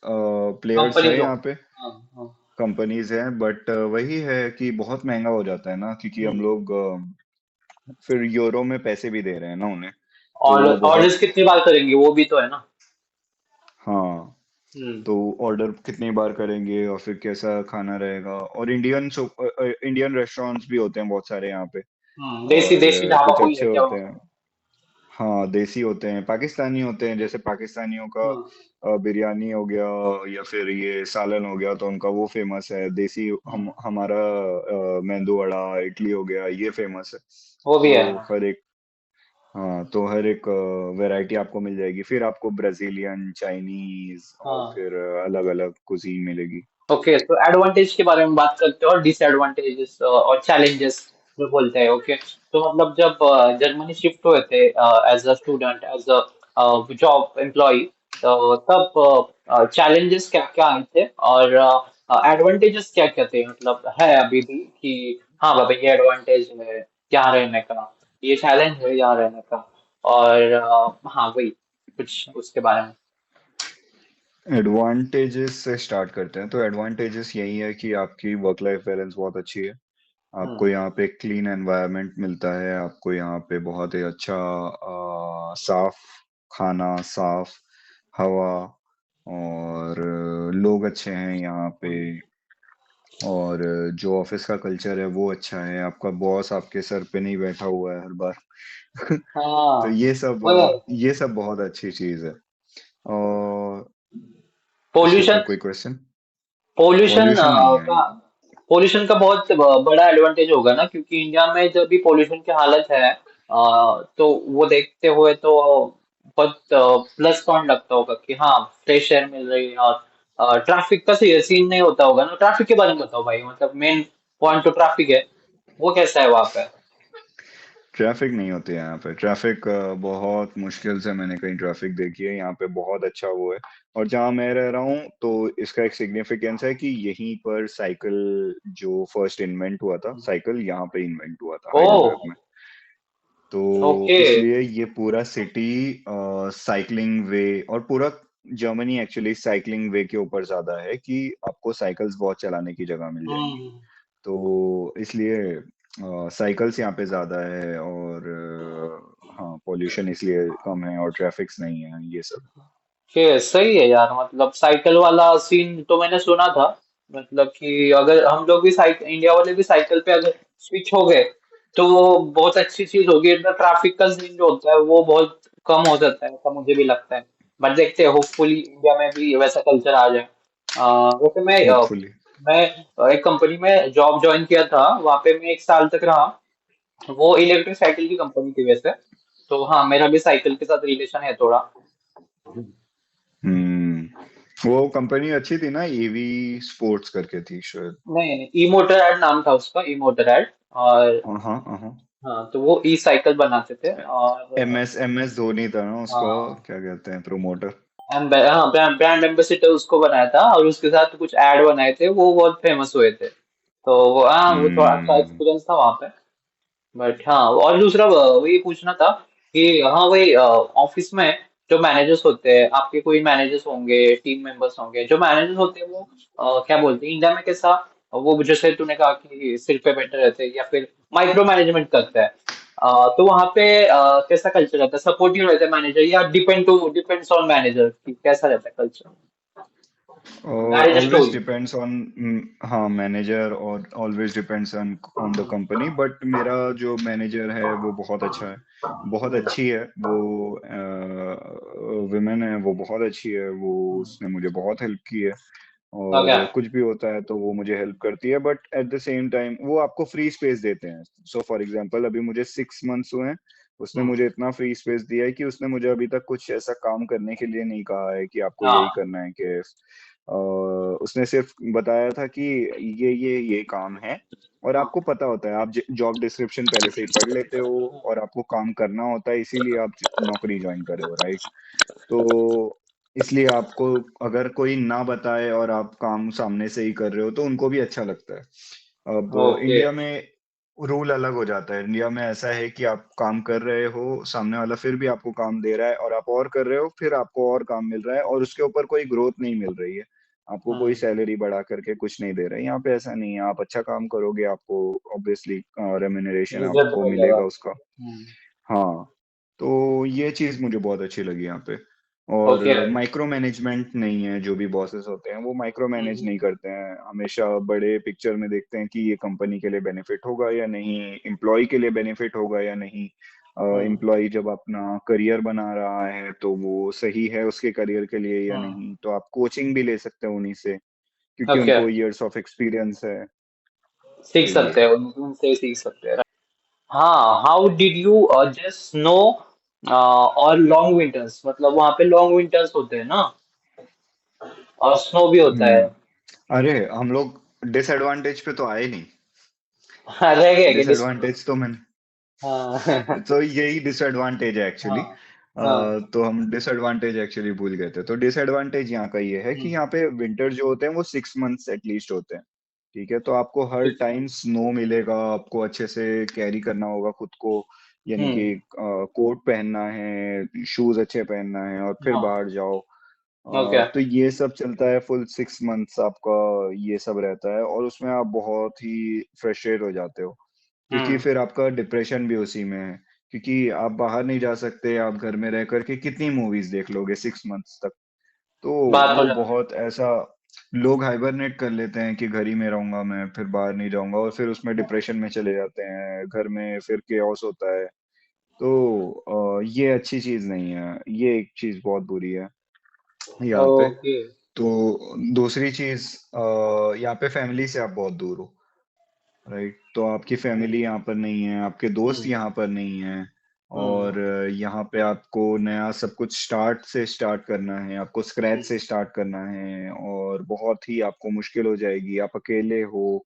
प्लेयर्स कंपनी हैं जो, यहाँ पे, हाँ हाँ। कंपनीज हैं, बट वही है कि बहुत महंगा हो जाता है ना, क्योंकि हम हम्म। लोग फिर यूरो में पैसे भी दे रहे हैं ना उन्हें, तो और वो बहुत। ऑर्डर्स कितनी बार करेंगे, वो भी तो है ना? हाँ, हम्म तो ऑर्डर कितनी बार करेंगे और फिर कैसा खाना रहेगा, और इंडियन रेस्टोरेंट्स भी होते हैं बहुत सारे यहाँ पे, देसी और देसी ढाबा कुछ कोई है अच्छे क्या होते वहाँ हैं। पे? हाँ, देसी होते हैं, पाकिस्तानी होते हैं, जैसे पाकिस्तानियों का हम्म बिरयानी हो गया, या फिर ये सालन हो गया, तो उनका वो फेमस है, देसी हम्म। हमारा मेंदू वड़ा, इडली हो गया, ये फेमस है, वो भी तो है। हर एक, हाँ, तो हर एक वैरायटी आपको मिल जाएगी, फिर आपको ब्राजीलियन, चाइनीज, और हाँ। फिर अलग अलग कुजीन मिलेगी। ओके, तो एडवांटेज के बारे में बात करते हैं और डिसएडवांटेजेस और चैलेंजेस जो बोलते हैं। ओके, तो मतलब जब जर्मनी शिफ्ट हुए थे as a student, as a job employ, तो तब चैलेंजेस क्या क्या आए थे और एडवांटेजेस क्या क्या थे, मतलब है अभी भी कि हाँ बाबा ये एडवांटेज है यहाँ रहने का, ये चैलेंज है यहाँ रहने का, और हाँ वही कुछ उसके बारे में। एडवांटेजेस से स्टार्ट करते हैं, तो एडवांटेजेस यही है कि आपकी वर्क लाइफ बैलेंस बहुत अच्छी है, आपको हम्म यहाँ पे क्लीन एनवायरनमेंट मिलता है, आपको यहाँ पे बहुत ही अच्छा साफ खाना, साफ हवा, और लोग अच्छे हैं यहाँ पे, हम्म। और जो ऑफिस का कल्चर है वो अच्छा है, आपका बॉस आपके सर पे नहीं बैठा हुआ है हर बार। तो हाँ ये सब वो है। ये सब बहुत अच्छी चीज है। और इसके ऊपर पोल्यूशन, कोई क्वेश्चन? पोल्यूशन पॉल्यूशन नहीं है। का पोल्यूशन का बहुत बड़ा एडवांटेज होगा ना, क्योंकि इंडिया में जब भी पोल्यूशन की हालत है तो वो देखते हुए तो बहुत प्लस पॉइंट लगता होगा कि हाँ फ्रेश एयर मिल रही है, और ट्रैफिक का सीन नहीं होता होगा ना। ट्रैफिक के बारे में बताओ भाई, मतलब मेन पॉइंट तो ट्रैफिक है, वो कैसा है वहाँ पे? ट्रैफिक नहीं होती है यहाँ पे। ट्रैफिक बहुत मुश्किल से मैंने कहीं ट्रैफिक देखी है। यहाँ पे बहुत अच्छा वो है। और जहाँ मैं रह रहा हूँ तो इसका एक सिग्निफिकेंस है कि यहीं पर साइकिल जो फर्स्ट इन्वेंट हुआ था, साइकिल यहाँ पे इन्वेंट हुआ था ओह! हाइडेलबर्ग में। तो ओके। इसलिए ये पूरा सिटी साइकिलिंग वे, और पूरा जर्मनी एक्चुअली साइकिलिंग वे के ऊपर ज्यादा है कि आपको साइकिल्स बहुत चलाने की जगह मिल जाएंगी। हुँ। तो इसलिए साइकिल्स यहाँ पे ज्यादा है, और हाँ, पोल्यूशन इसलिए कम है और ट्रैफिक्स नहीं है, ये सब। सही है यार, मतलब साइकिल वाला सीन तो मैंने सुना था। मतलब कि अगर हम लोग भी साइकिल, इंडिया वाले भी साइकिल पे अगर स्विच हो गए तो वो बहुत अच्छी चीज होगी। इतना ट्रैफिक का सीन जो होता है वो बहुत कम हो जाता है, ऐसा मुझे भी लगता है। बट देखते हैं, होपफुली इंडिया में भी वैसा कल्चर आ जाए। वैसे होपफुली। मैं एक कंपनी में जॉब ज्वाइन किया था, वहां पे मैं 1 साल तक रहा। वो इलेक्ट्रिक साइकिल की कंपनी थी वैसे। तो हाँ, मेरा भी साइकिल के साथ रिलेशन है थोड़ा। वो कंपनी अच्छी थी ना, ईवी स्पोर्ट्स करके थी शायद। नहीं नहीं, ई मोटर एड नाम था उसका, ई मोटर एड। और हाँ हाँ। हाँ, तो वो ई साइकिल बनाते थे। और एम एस धोनी था ना उसका, हाँ, क्या कहते हैं, प्रोमोटर। हाँ, ब्रांड एम्बेसडर उसको बनाया था, और उसके साथ कुछ ऐड बनाए थे, वो बहुत फेमस हुए थे। तो वो, हाँ, वो थोड़ा अच्छा हम्म। एक्सपीरियंस था वहाँ पे। बट हाँ, और दूसरा वही पूछना था कि हाँ, वही ऑफिस में जो मैनेजर्स होते हैं, आपके कोई मैनेजर्स होंगे, टीम मेंबर्स होंगे, जो मैनेजर्स होते हैं वो क्या बोलते हैं इंडिया में कैसा, वो जैसे तूने कहा कि सिर पे बैठे रहते हैं या फिर माइक्रो मैनेजमेंट करते हैं, तो वहाँ पे कैसा कल्चर रहता है? सपोर्टिव रहता है मैनेजर, या डिपेंड्स ऑन मैनेजर कि कैसा रहता है culture? That is a always story. Depends on, हाँ, मैनेजर, और always depends on on the company. But मेरा जो मैनेजर है वो बहुत अच्छा है, बहुत अच्छी है वो। विमेन है वो, बहुत अच्छी है वो। उसने मुझे बहुत हेल्प की है, ओके। और कुछ भी होता है तो वो मुझे हेल्प करती है। But at the same time वो आपको फ्री स्पेस देते हैं। सो फॉर एग्जांपल, अभी मुझे 6 मंथ्स हुए हैं, उसने मुझे इतना फ्री स्पेस दिया है कि उसने मुझे अभी तक कुछ ऐसा काम करने के लिए नहीं कहा है कि आपको यही हाँ। करना है। कि उसने सिर्फ बताया था कि ये काम है, और आपको पता होता है, आप जॉब डिस्क्रिप्शन पहले से ही पढ़ लेते हो, और आपको काम करना होता है, इसीलिए आप नौकरी ज्वाइन करे हो, राइट? तो इसलिए आपको, अगर कोई ना बताए और आप काम सामने से ही कर रहे हो, तो उनको भी अच्छा लगता है। अब ओके। इंडिया में रूल अलग हो जाता है। इंडिया में ऐसा है कि आप काम कर रहे हो, सामने वाला फिर भी आपको काम दे रहा है, और आप और कर रहे हो, फिर आपको और काम मिल रहा है, और उसके ऊपर कोई ग्रोथ नहीं मिल रही है। आपको कोई हम्म। सैलरी बढ़ा करके कुछ नहीं दे रहा है। यहाँ पे ऐसा नहीं है, आप अच्छा काम करोगे, आपको ऑब्वियसली रेम्यूनरेशन इज्जत आपको वगैरह। मिलेगा उसका। हम्म। हाँ। तो ये चीज मुझे बहुत अच्छी लगी यहाँ पे। और ओके। माइक्रो मैनेजमेंट नहीं है। जो भी बॉसेस होते हैं वो माइक्रो मैनेज हम्म। नहीं करते हैं, हमेशा बड़े पिक्चर में देखते हैं कि ये कंपनी के लिए बेनिफिट होगा या नहीं, एम्प्लॉय के लिए बेनिफिट होगा या नहीं। हम्म। एम्प्लॉय जब अपना करियर बना रहा है तो वो सही है उसके करियर के लिए या हम्म। नहीं, तो आप कोचिंग भी ले सकते हो उन्हीं से, क्योंकि ओके। उनको इयर्स ऑफ एक्सपीरियंस है। सीख तो ये सकते हैं, है। उनसे ही सीख सकते हैं। हाँ, how did you just snow और लॉन्ग विंटर्स? मतलब वहां पे लॉन्ग विंटर्स होते हैं ना, और स्नो भी होता है। अरे हम लोग डिसएडवांटेज पे तो आए नहीं। रह गए कि डिसएडवांटेज तो मैंने, हाँ। तो यही डिसएडवांटेज है एक्चुअली। हाँ। हाँ। तो हम डिसएडवांटेज एक्चुअली भूल गए थे। तो डिसएडवांटेज यहाँ का ये है कि हम्म। यहाँ पे विंटर जो होते हैं वो 6 मंथ्स एटलीस्ट होते हैं। ठीक है, तो आपको हर 6 months। टाइम स्नो मिलेगा, आपको अच्छे से कैरी करना होगा खुद को, यानी कि हम्म। कोट पहनना है, शूज अच्छे पहनना है, और फिर हाँ। बाहर जाओ। ओके। तो ये सब चलता है, फुल 6 मंथ्स आपका ये सब रहता है, और उसमें आप बहुत ही फ्रस्ट्रेट हो जाते हो, क्योंकि हम्म। फिर आपका डिप्रेशन भी उसी में है। क्योंकि आप बाहर नहीं जा सकते, आप घर में रह करके कितनी मूवीज देख लोगे 6 मंथ्स तक? तो बात हो वो जाती है। बहुत ऐसा, लोग हाइबरनेट कर लेते हैं कि घर ही में रहूंगा मैं, फिर बाहर नहीं जाऊंगा, और फिर उसमें डिप्रेशन में चले जाते हैं, घर में फिर केओस होता है। तो ये अच्छी चीज नहीं है, ये एक चीज बहुत बुरी है यहाँ पे। ओके। तो दूसरी चीज, यहाँ पे फैमिली से आप बहुत दूर हो, राइट? तो आपकी फैमिली यहाँ पर नहीं है, आपके दोस्त हम्म। यहाँ पर नहीं है, हम्म। और यहाँ पे आपको नया सब कुछ स्टार्ट से स्टार्ट करना है, आपको स्क्रैच से स्टार्ट करना है, और बहुत ही आपको मुश्किल हो जाएगी, आप अकेले हो।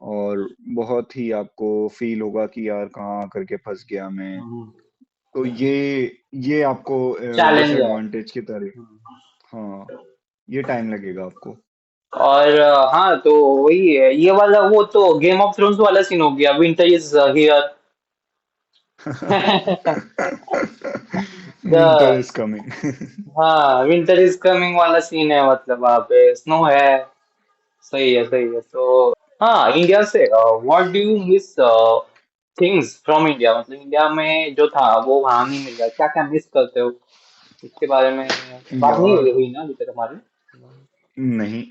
और बहुत ही आपको फील होगा कि यार कहाँ करके फंस गया मैं। तो ये आपको चैलेंज है। डिसएडवांटेज की तरह। हाँ, ये टाइम लगेगा आपको। और हाँ, तो वही है ये वाला, वो तो गेम ऑफ थ्रोन्स वाला सीन हो गया, winter is here. Winter the is coming. हाँ, विंटर इज कमिंग वाला सीन है, मतलब वहाँ पे स्नो है। सही है, सही है। तो हाँ, इंडिया से what do you miss things from India, मतलब इंडिया में जो था वो वहां नहीं मिल रहा, क्या क्या मिस करते हो? इसके बारे में बात नहीं यार हुई ना अभी तक हमारी। नहीं,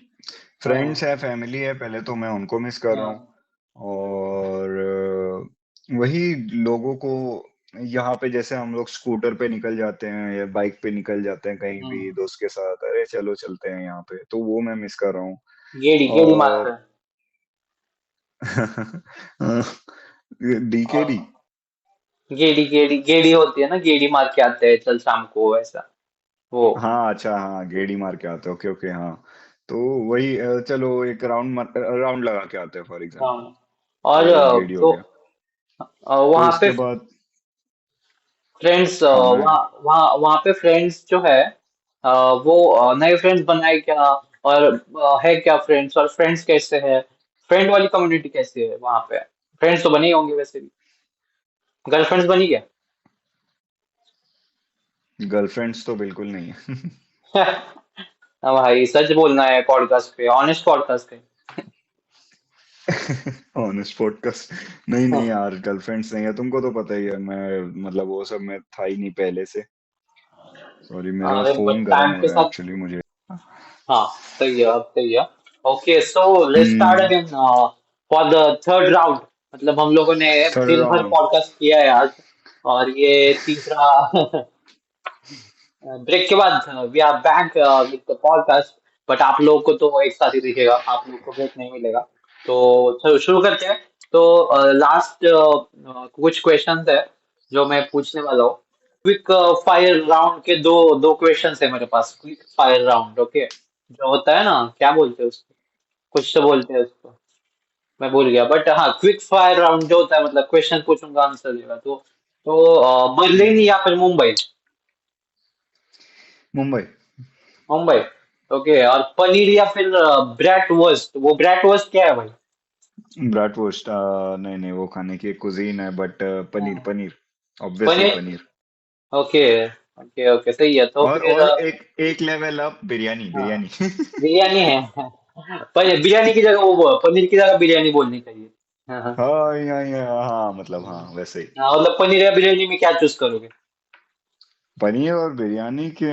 फ्रेंड्स हाँ, है, फैमिली है, पहले तो मैं उनको मिस कर रहा हूँ। हाँ, और वही लोगों को, यहाँ पे जैसे हम लोग स्कूटर पे निकल जाते हैं या बाइक पे निकल जाते हैं कहीं भी हम्म। दोस्त के साथ, अरे चलो चलते हैं यहाँ पे, तो वो मैं मिस कर रहा हूँ। गेड़ी गेड़ी मारते और हैं। डीकेडी। हाँ, गेड़ी गेड़ी गेड़ी होती है ना, गेड़ी मार के आते हैं चल शाम को, ऐसा वो। हाँ अच्छा, हाँ गेड़ी मार के आते, ओके ओके हाँ। तो वही चलो एक राउंड राउंड लगा के आते हैं फॉर हाँ, एग्जांपल। और तो गेड़ी हो तो गया। तो वहाँ पे उसके बाद फ्रेंड्स, हाँ मैं, वहाँ वहाँ वहाँ पे फ्रेंड्स जो है, वो नए फ्रेंड्स बनाए क्या? और है क्या फ्रेंड्स, और फ्रेंड्स कैसे है? फ्रेंड वाली कम्युनिटी कैसी है वहाँ पे? फ्रेंड्स तो बने ही होंगे वैसे भी। गर्लफ्रेंड्स बनी क्या? गर्लफ्रेंड्स तो बिल्कुल नहीं है। हाँ भाई, सच बोलना है पॉडकास्ट पे, ऑनेस्ट पॉडकास्ट है। ऑन स्पॉट का नहीं नहीं यार, गर्लफ्रेंड्स नहीं है, तुमको तो पता ही है, मैं मतलब वो सब में था ही नहीं पहले से। सॉरी, मेरा अरे बट फोन गर्म टाइम हो के रहा है साथ। एक्चुअली मुझे। हाँ, सही है, अब सही है। Okay, so let's start hmm. Again for the third round. मतलब हम लोगों ने थर्ड दिन भर राउंड। पॉडकास्ट किया है आज, और ये तीसरा ब्रेक के बाद we are back with the podcast. But आप लोगों को तो एक साथ ही दिखेगा, आप लोगों को ब्रेक नहीं मिलेगा। तो चलो शुरू करते हैं। तो लास्ट कुछ क्वेश्चंस है जो मैं पूछने वाला हूँ। क्विक फायर राउंड के दो दो क्वेश्चंस है मेरे पास, क्विक फायर राउंड, ओके? जो होता है ना, क्या बोलते हैं उसको, कुछ तो बोलते हैं उसको, मैं भूल गया। बट हाँ, क्विक फायर राउंड जो होता है, मतलब क्वेश्चन पूछूंगा, आंसर देगा। तो बर्लिन या फिर मुंबई? मुंबई। मुंबई। ओके, और पनीर या फिर ब्रैटवर्स्ट? वो ब्रैटवर्स्ट क्या है भाई? ब्ratwurst, नहीं नहीं, वो खाने की कुजीन है, बट पनीर हाँ, paneer, obviously paneer. Paneer. Okay, okay, okay, सही है। तो फिर और एक एक लेवल अप, बिरयानी हाँ, बिरयानी। बिरयानी है। पर बिरयानी की जगह वो पनीर की जगह बिरयानी बोलनी चाहिए। हाँ, हाँ। हाँ हाँ, मतलब हाँ वैसे ही। हाँ, मतलब पनीर या बिरयानी में क्या चूज करोगे? पनीर और बिरयानी के,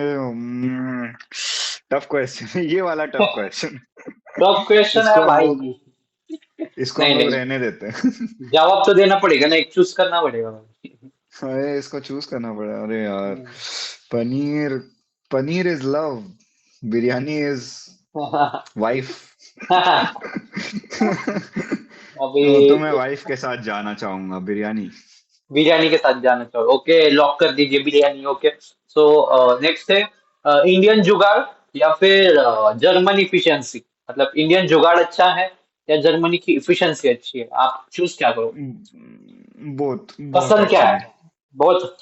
टफ क्वेश्चन। ये वाला टफ क्वेश्चन। टॉप क्वेश्चन है इसको हम भाई। लोग इसको हम नहीं, लोग नहीं, रहने देते हैं। जवाब तो देना पड़ेगा ना, एक चूज करना पड़ेगा भाई। अरे इसको चूज करना पड़ा, अरे यार। Paneer, paneer is love, biryani is wife. अभी तो मैं वाइफ के साथ जाना चाहूंगा, बिरयानी। बिरयानी के साथ जाना चाहो? ओके, लॉक कर दीजिए बिरयानी। ओके, सो नेक्स्ट है इंडियन जुगाड़ या फिर जर्मन इफिशिएंसी। मतलब इंडियन जुगाड़ अच्छा है या जर्मनी की इफिशिएंसी अच्छी है, आप चूज क्या करो? बहुत बहुत पसंद क्या एक्चुअली। है? बहुत।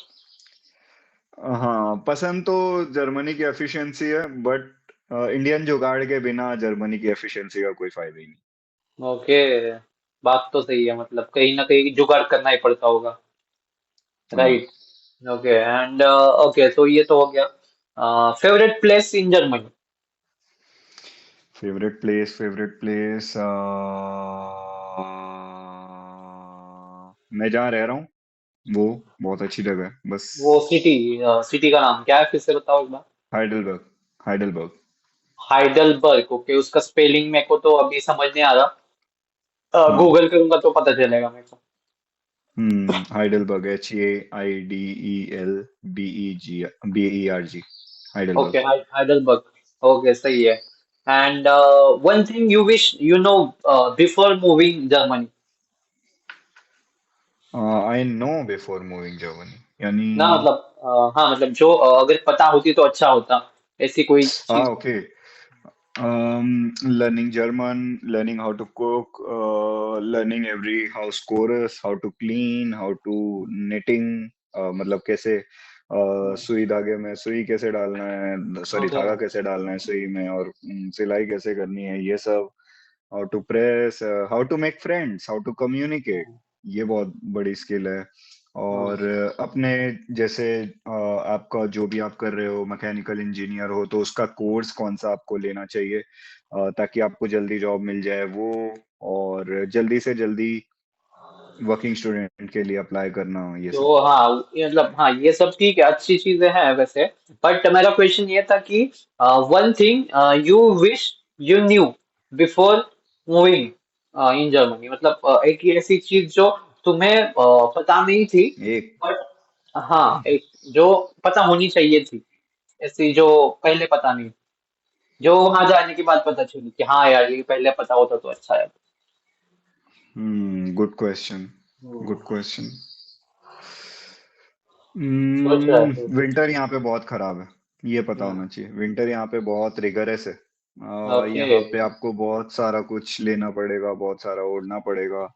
हाँ, पसंद तो जर्मनी की एफिशिएंसी है, बट इंडियन जुगाड़ के बिना जर्मनी की एफिशिएंसी का कोई फायदा ही नहीं। ओके, बात तो सही है, मतलब कहीं ना कहीं जुगाड़ करना ही पड़ता होगा। हाँ। राइट। ओके, एंड ओके, तो ये तो हो गया। Favourite place in Germany? Favourite place, मैं जहाँ रह रहा हूँ वो बहुत अच्छी जगह है बस। वो सिटी, सिटी का नाम क्या है, फिर से बताओ एक बार। हाइडलबर्ग। हाइडलबर्ग। हाइडलबर्ग। ओके, उसका स्पेलिंग मेरे को तो अभी समझ नहीं आ रहा, हाँ। गूगल करूंगा तो पता चलेगा मेरे को। Heidelberg, HAIDEL BERG। Okay, Heidelberg. Heidelberg. Okay, सही है। And one thing you wish you know before moving Germany? I know before moving Germany, यानी। ना मतलब हाँ, मतलब जो अगर पता होती तो अच्छा होता, ऐसी कोई हाँ चीज। Okay. Learning German, learning how to cook, learning every house chorus, how to clean, how to knitting, मतलब कैसे सुई धागे में सुई कैसे डालना है, सॉरी ओके। धागा कैसे डालना है सुई में, और सिलाई कैसे करनी है, ये सब। How to press, how to make friends, how to communicate, ये बहुत बड़ी स्किल है। और अपने जैसे आपका जो भी आप कर रहे हो, मैकेनिकल इंजीनियर हो, तो उसका कोर्स कौन सा आपको लेना चाहिए, ताकि आपको जल्दी जॉब मिल जाए वो, और जल्दी से जल्दी वर्किंग स्टूडेंट के लिए अप्लाई करना, ये सब। तो हाँ, ये मतलब हाँ, ये सब ठीक है, अच्छी चीजें हैं वैसे। बट मेरा क्वेश्चन ये था कि one thing you wish you new before moving in Germany, मतलब एक ऐसी चीज जो तुम्हें पता नहीं थी, एक बट हाँ, एक जो पता होनी चाहिए थी, ऐसी जो पहले पता नहीं, जो वहां जाने के बाद पता चली कि हाँ यार, ये पहले पता होता तो अच्छा है। गुड क्वेश्चन, हम्म, गुड क्वेश्चन। सोच रहा है। विंटर यहाँ पे बहुत खराब है, ये पता हम्म, होना चाहिए। विंटर यहाँ पे बहुत रिगरस है। ओके। यहाँ पे आपको बहुत सारा कुछ लेना पड़ेगा, बहुत सारा ओढ़ना पड़ेगा, हाँ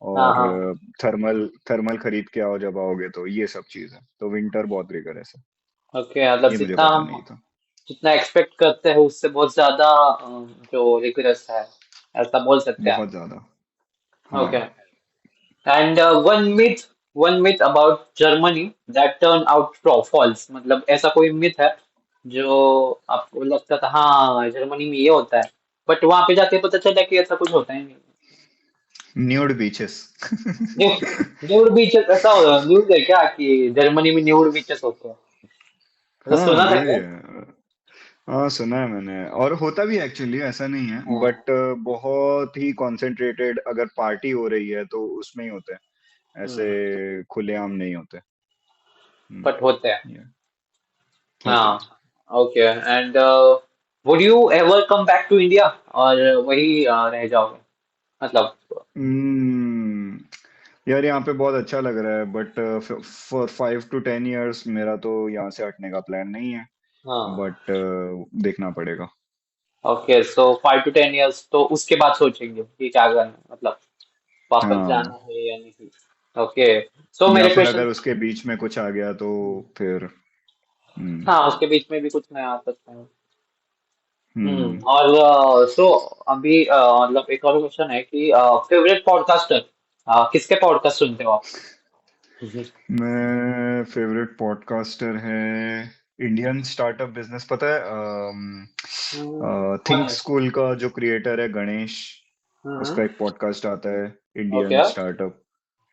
और हाँ। थर्मल थर्मल खरीद के आओ जब आओगे, तो ये सब चीज है। तो विंटर बहुत रिगरस है, ओके, मतलब ये मुझे जितना पता हम नहीं था। जितना एक्सपेक्ट करते हैं उससे बहुत ज्यादा जो रिगरस है, ऐसा बोल सकते हैं। बहुत ज्यादा। ओके। हाँ। And one myth about Germany that turn out false, मतलब ऐसा कोई मिथ है जो आपको लगता था हाँ जर्मनी में ये होता है, बट वहां पे जाके पता चला कि ऐसा कुछ होता ही नहीं। Nude beaches. New nude beaches, ऐसा न्यूज है क्या कि जर्मनी में न्यूड बीचेस होते हैं? मतलब हाँ, सुना था ये क्या? हाँ सुना है मैंने, और होता भी एक्चुअली, ऐसा नहीं है, हाँ। बट बहुत ही कॉन्सेंट्रेटेड अगर पार्टी हो रही है तो उसमें ही होते हैं, हम्म, ऐसे खुलेआम नहीं होते। हम्म, बट होते हैं। ये होते हाँ। हैं। Okay. And would you ever come back to India, और वही रह जाओगे, मतलब? हम्म यार यहाँ पे बहुत अच्छा लग रहा है, बट फॉर 5 to 10 years मेरा तो यहाँ से हटने का प्लान नहीं है, हाँ। बट देखना पड़ेगा। ओके, सो 5 to 10 years तो उसके बाद सोचेंगे कि क्या करना है, मतलब वापस हाँ, जाना है या नहीं। ओके। सो या मेरे फिर क्वेश्चन। अगर उसके बीच में कुछ आ गया तो फिर। हम्म हाँ, उसके बीच में भी कुछ नया आ सकता है। हम्म और सो अभी मतलब एक और क्वेश्चन है कि फेवरेट पॉडकास्टर, किसके पॉडकास्ट सुनते हो आप? मैं फेवरेट पॉडकास्टर है इंडियन स्टार्टअप बिजनेस, पता है कौन थिंक है? स्कूल का जो क्रिएटर है गणेश, हम्म। उसका एक पॉडकास्ट आता है, ओके। Indian startup.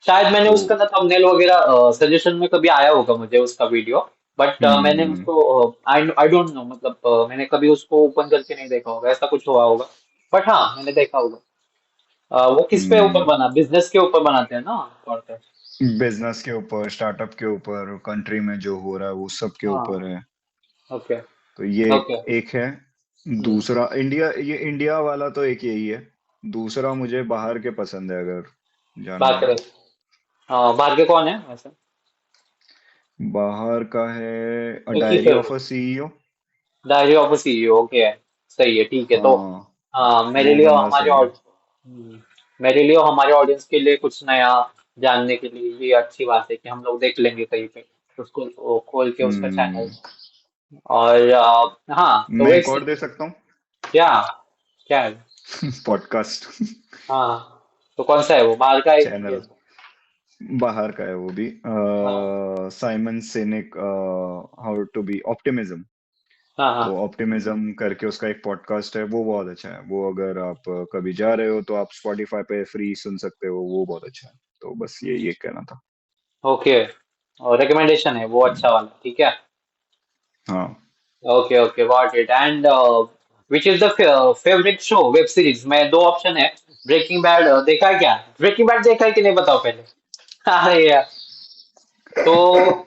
शायद मैंने तो उसका ना थंबनेल वगैरह सजेशन में कभी आया होगा मुझे उसका वीडियो, बट मैंने हम्म उसको आई आई डोंट नो, मतलब मैंने कभी उसको ओपन करके नहीं देखा होगा, ऐसा कुछ हुआ होगा। बट हाँ, मैंने देखा होगा। वो किस पे ऊपर हम्म बना, बिजनेस के ऊपर बनाते हैं ना पॉडकास्ट? बिजनेस के ऊपर, स्टार्टअप के ऊपर, कंट्री में जो हो रहा है वो सब के ऊपर हाँ। है। ओके। तो ये ओके। एक है। हम्म। दूसरा इंडिया, ये इंडिया वाला तो एक यही है। दूसरा मुझे बाहर के पसंद है, अगर जानना बात हो करें, तो। बाहर के कौन है वैसे? बाहर का है अ एक ही diary of favourite, a CEO. Diary of a CEO, okay है। सही है, ठीक है तो। हाँ, हाँ, मेरे वो लिए और बंदा हमारे सही है। मेरे लिए और हमारे ऑडियंस के लिए कुछ नया जानने के लिए ये अच्छी बात है कि हम लोग देख लेंगे कहीं पे उसको, वो खोल के उसका चैनल। हम्म और हाँ, तो मैं एक वैसे और दे सकता हूँ। क्या, क्या है? पॉडकास्ट हाँ, तो कौन सा है वो, बाहर का है कि इंडिया चैनल, का? बाहर का है वो भी, हाँ Simon Sinek, how to be optimism. हाँ तो हाँ। ऑप्टिमिज्म करके उसका एक पॉडकास्ट है, वो बहुत अच्छा है। वो अगर आप कभी जा रहे हो तो आप स्पॉटिफाई पे फ्री सुन सकते हो, वो बहुत अच्छा है। तो बस ये कहना था। ओके, और रिकमेंडेशन है वो हम्म, अच्छा वाला, ठीक है। हाँ। Okay okay, got it. And which is the favourite show, web series में दो ऑप्शन है। ब्रेकिंग बैड देखा है क्या? ब्रेकिंग बैड देखा है कि नहीं, बताओ पहले। अरे यार, तो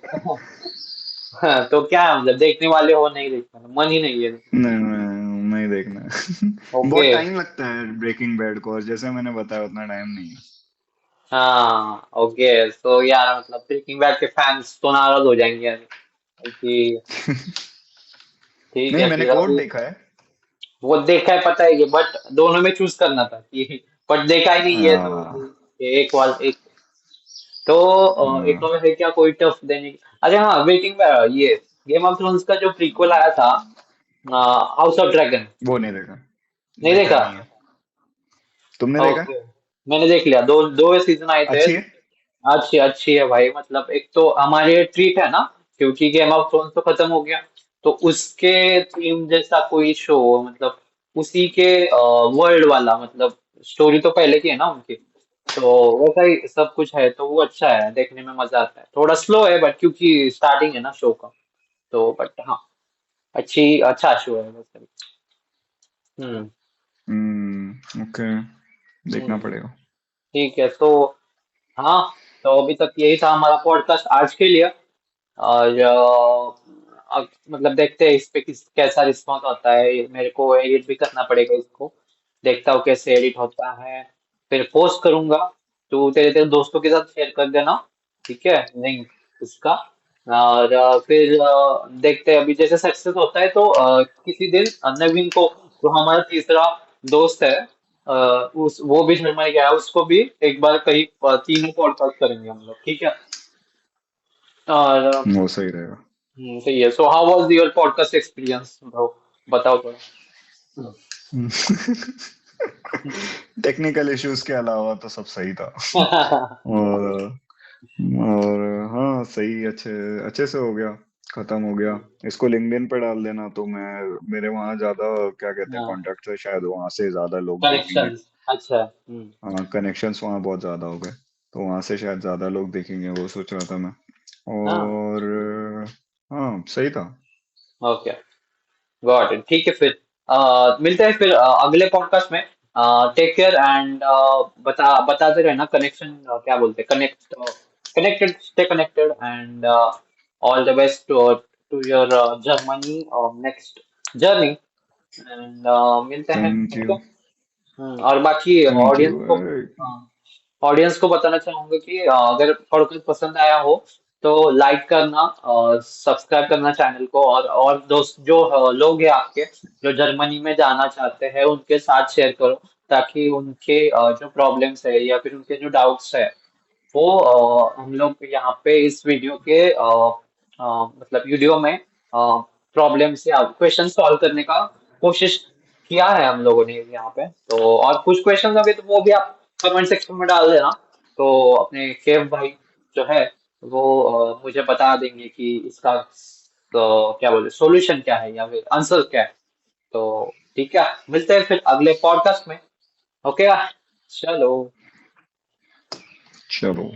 हाँ, तो क्या है, मतलब देखने वाले हो, नहीं देखना मन ही नहीं है? नहीं नहीं नहीं देखना है। ओके। बहुत टाइम लगता है ब्रेकिंग बैड को, और जैसे मैंने बताया उतना टाइम नहीं है। हाँ ओके, तो यार मतलब ब्रेकिंग बैड के फैंस तो नाराज हो जाएंगे यार कि, ठीक नहीं, है मैंने फिर कोड अभी। देखा है। वो देखा है पता है ये, बट दोनों में चूज करना था कि बट देखा ही नहीं है तो हाँ। एक वाल एक तो एक हाँ, में है क्या कोई टफ देने की। अरे हाँ, वेटिंग ये गेम ऑफ थ्रोन्स का जो प्रीक्वल आया था, हाउस ऑफ ड्रैगन, वो नहीं देखा। नहीं देखा देखा? नहीं है। तुमने देखा है? ओके, मैंने देख लिया, दो दो सीजन आए थे। अच्छी है। अच्छी अच्छी है भाई, मतलब एक तो हमारे ट्रीट है ना, क्योंकि गेम ऑफ थ्रोन्स तो खत्म हो गया, तो उसके थीम जैसा कोई शो, मतलब उसी के वर्ल्ड वाला, मतलब स्टोरी तो पहले की है ना उनकी, तो वैसा ही सब कुछ है, तो वो अच्छा है, देखने में मजा आता है, थोड़ा स्लो है बट क्योंकि स्टार्टिंग है ना शो का, तो बट हाँ, अच्छी अच्छा शो है वैसे भी। हम्म। ओके, देखना हम्म। पड़ेगा। ठीक है, तो हाँ, तो अभी तक यही था हमारा पॉडकास्ट आज के लिए, और मतलब देखते हैं इस पे कैसा रिस्पॉन्स होता है, मेरे को एडिट भी करना पड़ेगा इसको, देखता हूँ कैसे एडिट होता है, फिर पोस्ट करूंगा, तो तेरे तेरे दोस्तों के साथ शेयर कर देना, ठीक है, लिंक उसका, और फिर देखते हैं अभी जैसे सक्सेस होता है, तो किसी दिन नवीन को, जो हमारा तीसरा दोस्त है, उस वो भी जर्मनी गया है, उसको भी एक बार कहीं तीनों पॉडकास्ट करेंगे हम लोग, ठीक है। और वो सही रहेगा। सही है। So how was your podcast experience bro, बताओ थोड़ा। टेक्निकल इश्यूज के अलावा तो सब सही था। और और हाँ, सही, अच्छे अच्छे से हो गया, खत्म हो गया। इसको लिंक्डइन पे डाल देना, तो मैं, मेरे वहाँ ज्यादा, क्या कहते हैं, हाँ, कॉन्टेक्ट है, शायद वहां से ज्यादा लोग देखेंगे। कनेक्शंस, अच्छा। हाँ, कनेक्शंस वहाँ बहुत ज्यादा हो गए, तो वहां से शायद ज्यादा लोग देखेंगे, वो सोच रहा था मैं। हाँ, और हाँ, सही था। ओके, गॉट इट, ठीक है फिर, मिलते हैं फिर अगले पॉडकास्ट में, टेक केयर एंड बताते रहना कनेक्शन, क्या बोलते हैं, connected, stay connected, and all the best to your Germany next journey, and मिलते हैं, थैंक ओके। यू। और बाकी थैंक यू। ऑडियंस को बताना चाहूंगा कि अगर पॉडकास्ट पसंद आया हो तो लाइक करना, सब्सक्राइब करना चैनल को, और दोस्त जो लोग हैं आपके जो जर्मनी में जाना चाहते हैं उनके साथ शेयर करो, ताकि उनके जो प्रॉब्लम्स है या फिर उनके जो डाउट्स है वो हम लोग यहाँ पे इस वीडियो के मतलब वीडियो में प्रॉब्लम्स या क्वेश्चन सॉल्व करने का कोशिश किया है हम लोगों ने यहाँ पे, तो और कुछ क्वेश्चन अभी तो वो भी आप कमेंट सेक्शन में डाल देना, तो अपने केव भाई जो है वो मुझे बता देंगे कि इसका तो क्या बोले सॉल्यूशन क्या है या फिर आंसर क्या है, तो ठीक है, मिलते हैं फिर अगले पॉडकास्ट में, ओके, चलो। चलो।